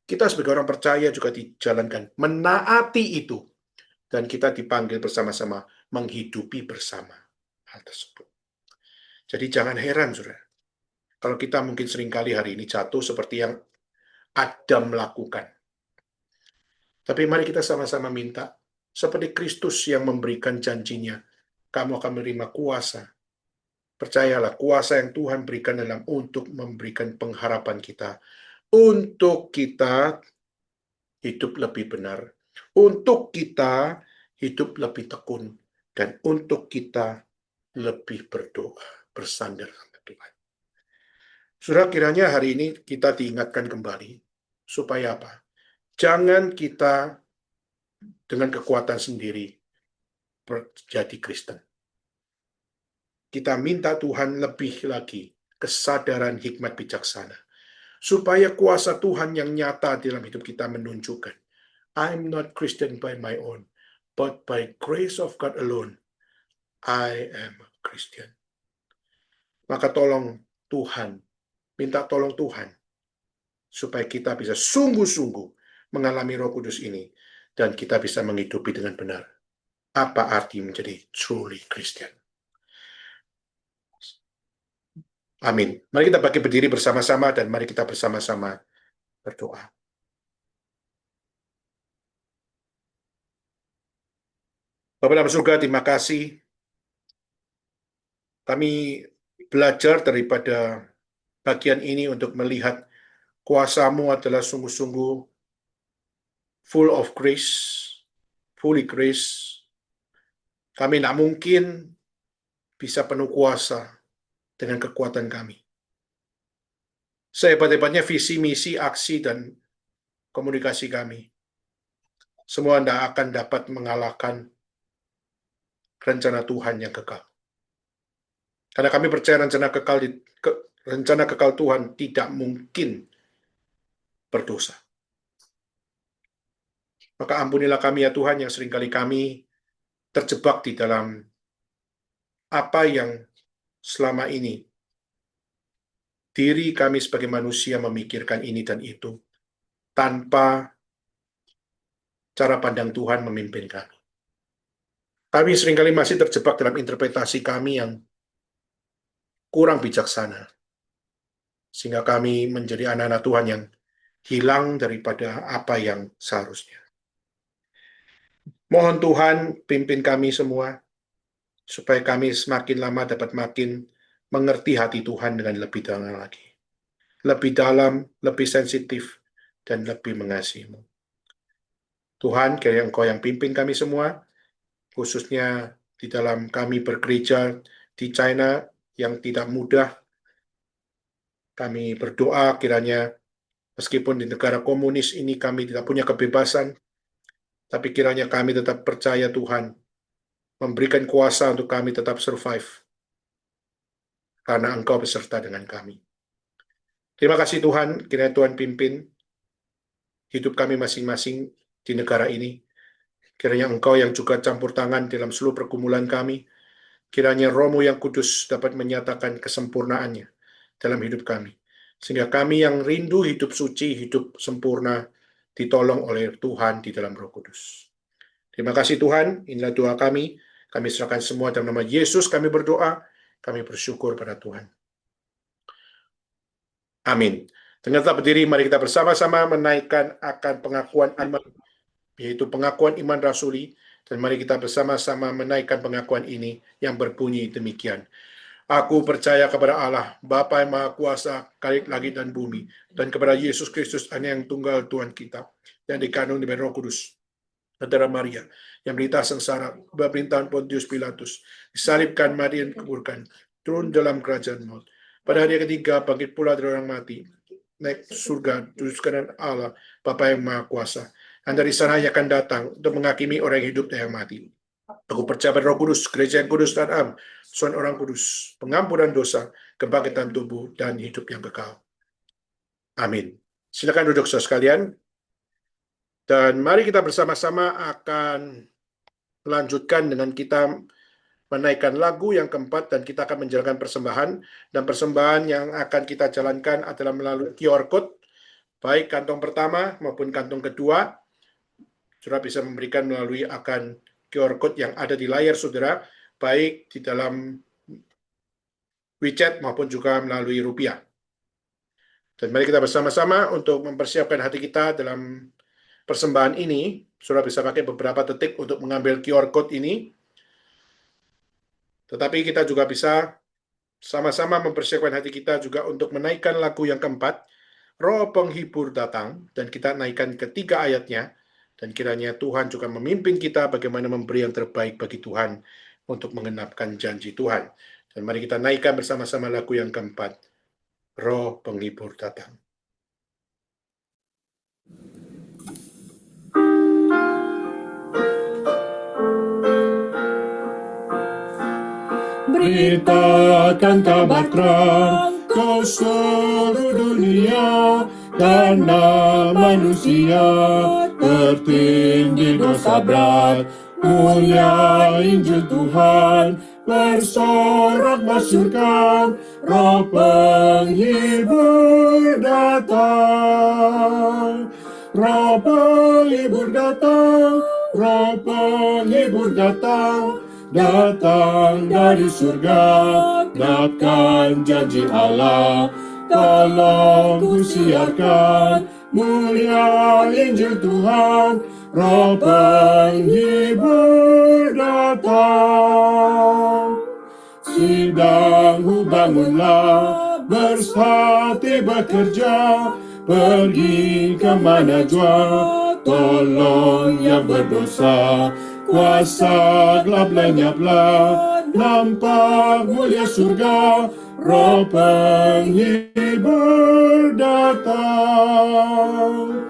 Kita sebagai orang percaya juga dijalankan menaati itu. Dan kita dipanggil bersama-sama menghidupi bersama hal tersebut. Jadi jangan heran, saudara. Kalau kita mungkin seringkali hari ini jatuh seperti yang Adam lakukan. Tapi mari kita sama-sama minta, seperti Kristus yang memberikan janjinya, kamu akan menerima kuasa. Percayalah, kuasa yang Tuhan berikan dalam untuk memberikan pengharapan kita. Untuk kita hidup lebih benar. Untuk kita hidup lebih tekun. Dan untuk kita lebih berdoa, bersandar sama Tuhan. Saudara, kiranya hari ini kita diingatkan kembali, supaya apa? Jangan kita dengan kekuatan sendiri menjadi Kristen. Kita minta Tuhan lebih lagi kesadaran hikmat bijaksana, supaya kuasa Tuhan yang nyata dalam hidup kita menunjukkan, I'm not Christian by my own, but by grace of God alone, I am a Christian. Maka tolong Tuhan, minta tolong Tuhan, supaya kita bisa sungguh-sungguh mengalami Roh Kudus ini, dan kita bisa menghidupi dengan benar. Apa arti menjadi truly Christian? Amin. Mari kita bagi berdiri bersama-sama, dan mari kita bersama-sama berdoa. Bapak dalam surga, terima kasih. Kami belajar daripada bagian ini untuk melihat kuasa-Mu adalah sungguh-sungguh full of grace, fully grace. Kami tidak mungkin bisa penuh kuasa dengan kekuatan kami. Sehebat-hebatnya visi, misi, aksi, dan komunikasi kami, semua tidak akan dapat mengalahkan rencana Tuhan yang kekal. Karena kami percaya rencana kekal Tuhan tidak mungkin berdosa. Maka ampunilah kami ya Tuhan, yang seringkali kami terjebak di dalam apa yang selama ini diri kami sebagai manusia memikirkan ini dan itu, tanpa cara pandang Tuhan memimpin kami. Kami seringkali masih terjebak dalam interpretasi kami yang kurang bijaksana, sehingga kami menjadi anak-anak Tuhan yang hilang daripada apa yang seharusnya. Mohon Tuhan pimpin kami semua, supaya kami semakin lama dapat makin mengerti hati Tuhan dengan lebih dalam lagi. Lebih dalam, lebih sensitif, dan lebih mengasihi-Mu. Tuhan, kiranya Engkau yang pimpin kami semua, khususnya di dalam kami bergereja di China yang tidak mudah. Kami berdoa kiranya meskipun di negara komunis ini kami tidak punya kebebasan, tapi kiranya kami tetap percaya Tuhan memberikan kuasa untuk kami tetap survive, karena Engkau beserta dengan kami. Terima kasih Tuhan, kiranya Tuhan pimpin hidup kami masing-masing di negara ini. Kiranya Engkau yang juga campur tangan dalam seluruh pergumulan kami. Kiranya Roh-Mu yang kudus dapat menyatakan kesempurnaannya dalam hidup kami. Sehingga kami yang rindu hidup suci, hidup sempurna, ditolong oleh Tuhan di dalam Roh Kudus. Terima kasih Tuhan, inilah doa kami. Kami serahkan semua dalam nama Yesus kami berdoa. Kami bersyukur pada Tuhan. Amin. Dengan tetap berdiri, mari kita bersama-sama menaikkan akan pengakuan iman, yaitu pengakuan iman rasuli. Dan mari kita bersama-sama menaikkan pengakuan ini yang berbunyi demikian. Aku percaya kepada Allah, Bapa yang Maha Kuasa, Khalik langit dan bumi, dan kepada Yesus Kristus, Anak yang tunggal Tuhan kita, yang dikandung dari Roh Kudus, saudara Maria, yang berita sengsara, pemerintahan Pontius Pilatus, disalibkan, mati dan dikuburkan, turun dalam kerajaan maut. Pada hari ketiga, bangkit pula dari orang mati, naik surga, duduk kanan Allah, Bapa yang Maha Kuasa. Dan dari sana ia akan datang untuk menghakimi orang yang hidup dan yang mati. Aku percaya pada Roh Kudus, gereja yang kudus dan am, Tuhan orang kudus, pengampunan dosa, kebangkitan tubuh, dan hidup yang kekal. Amin. Silakan duduk saudara sekalian. Dan mari kita bersama-sama akan melanjutkan dengan kita menaikkan lagu yang keempat, dan kita akan menjalankan persembahan. Dan persembahan yang akan kita jalankan adalah melalui QR Code, baik kantong pertama maupun kantong kedua. Saudara bisa memberikan melalui akan QR Code yang ada di layar saudara, baik di dalam WeChat maupun juga melalui rupiah. Dan mari kita bersama-sama untuk mempersiapkan hati kita dalam persembahan ini. Saudara bisa pakai beberapa detik untuk mengambil QR Code ini. Tetapi kita juga bisa sama-sama mempersiapkan hati kita juga untuk menaikkan lagu yang keempat, Roh Penghibur Datang, dan kita naikkan ketiga ayatnya. Dan kiranya Tuhan juga memimpin kita bagaimana memberi yang terbaik bagi Tuhan untuk menggenapkan janji Tuhan. Dan mari kita naikkan bersama-sama lagu yang keempat, Roh Penghibur Datang. Beritakan kabar terang ke seluruh dunia, karena manusia tertindih dosa berat. Mulia Injil Tuhan bersorak masyurkan, Roh Penghibur datang. Roh Penghibur datang, Roh Penghibur datang, datang dari surga, genapkan janji Allah. Tolong ku siarkan mulia Injil Tuhan, Roh Penghibur datang. Sidangmu bangunlah, bersehati bekerja, pergi kemana jua, tolong yang berdosa. Kuasa gelap lenyaplah, nampak mulia surga, Roh Penghibur datang.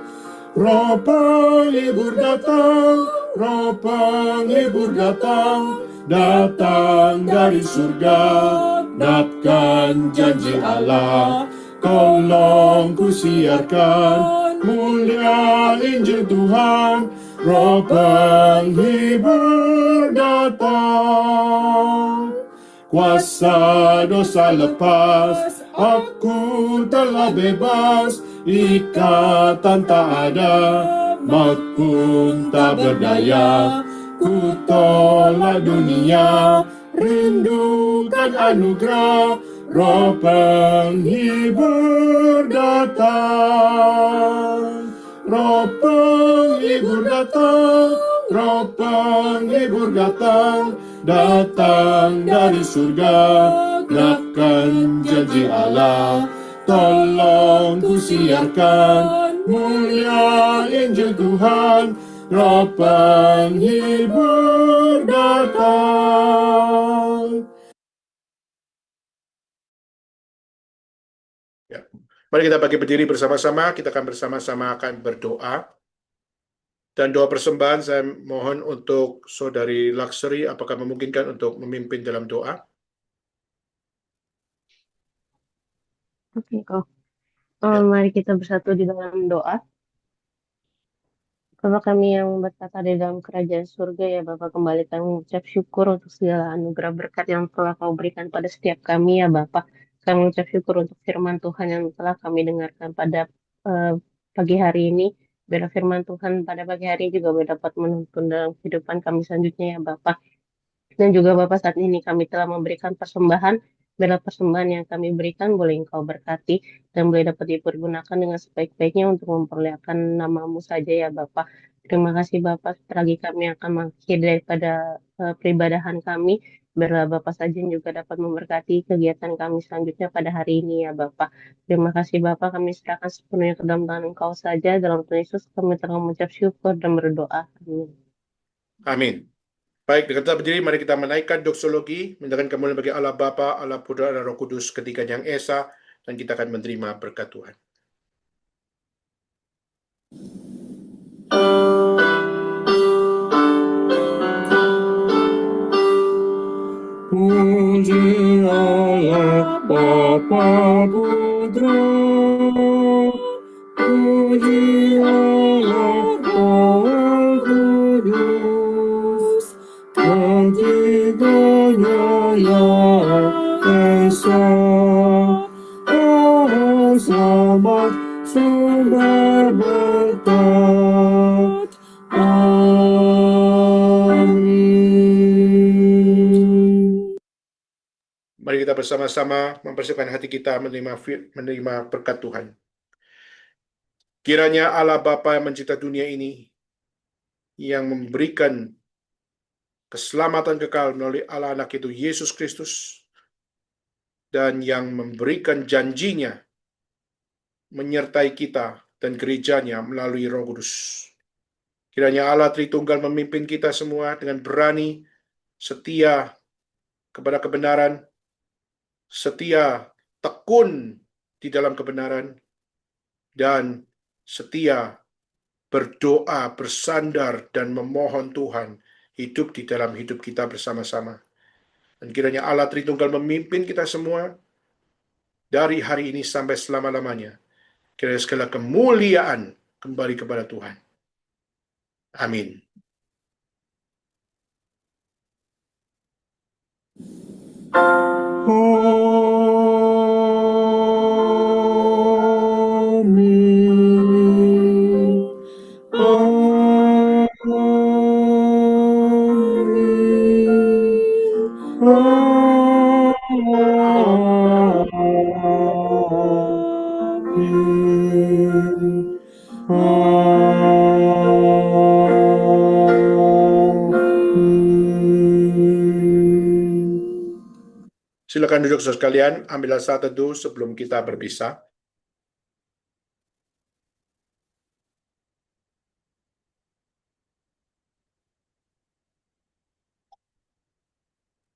Roh Penghibur datang, Roh Penghibur datang, datang dari surga, genapkan janji Allah. Tolong ku siarkan mulia Injil Tuhan, Roh Penghibur datang. Kuasa dosa lepas, aku telah bebas, ikatan tak ada, maut pun tak berdaya. Ku Ku tolak dunia, rindukan anugerah, Roh penghibur datang. Roh penghibur datang, Roh penghibur datang, datang dari surga, genapkan janji Allah. Tolong ku siarkan mulia Injil Tuhan, Roh penghibur datang. Ya. Mari kita bagi berdiri bersama-sama, kita akan bersama-sama akan berdoa. Dan doa persembahan saya mohon untuk Saudari Luxury, apakah memungkinkan untuk memimpin dalam doa? Oke, kok. Ya. Mari kita bersatu di dalam doa. Bapa kami yang bertata di dalam kerajaan surga, ya Bapa, kembali kami mengucap syukur untuk segala anugerah berkat yang telah Kau berikan pada setiap kami, ya Bapa. Kami mengucap syukur untuk firman Tuhan yang telah kami dengarkan pada pagi hari ini. Biar firman Tuhan pada pagi hari juga boleh dapat menuntun dalam kehidupan kami selanjutnya, ya Bapa. Dan juga Bapak, saat ini kami telah memberikan persembahan. Biarlah persembahan yang kami berikan boleh Engkau berkati dan boleh dapat dipergunakan dengan sebaik-baiknya untuk memperlihatkan nama-Mu saja, ya Bapak. Terima kasih Bapak, selagi kami akan mengakhiri daripada peribadahan kami. Biarlah Bapak saja yang juga dapat memberkati kegiatan kami selanjutnya pada hari ini, ya Bapak. Terima kasih Bapak, kami serahkan sepenuhnya ke dalam tangan Engkau saja. Dalam Tuhan Yesus kami telah mengucap syukur dan berdoa. Amin. Amin. Baik, dengan kita berdiri, mari kita menaikkan doksologi, mendengarkan kemuliaan bagi Allah Bapa, Allah Putra, dan Roh Kudus, ketika yang esa, dan kita akan menerima berkat Tuhan. Puji Allah Bapa Putra, puji Allah Roh Kudus, ketiganya yang esa, selamat sumber berkat. Amin. Mari kita bersama-sama mempersiapkan hati kita menerima berkat Tuhan. Kiranya Allah Bapa yang mencipta dunia ini, yang memberikan keselamatan kekal melalui Allah Anak itu Yesus Kristus, dan yang memberikan janjinya menyertai kita dan gerejanya melalui Roh Kudus. Kiranya Allah Tritunggal memimpin kita semua dengan berani, setia kepada kebenaran, setia tekun di dalam kebenaran, dan setia berdoa, bersandar, dan memohon Tuhan hidup di dalam hidup kita bersama-sama. Dan kiranya Allah Tritunggal memimpin kita semua dari hari ini sampai selama-lamanya. Kiranya segala kemuliaan kembali kepada Tuhan. Amin. Amin. Silakan duduk saudara sekalian, ambillah saat teduh sebelum kita berpisah.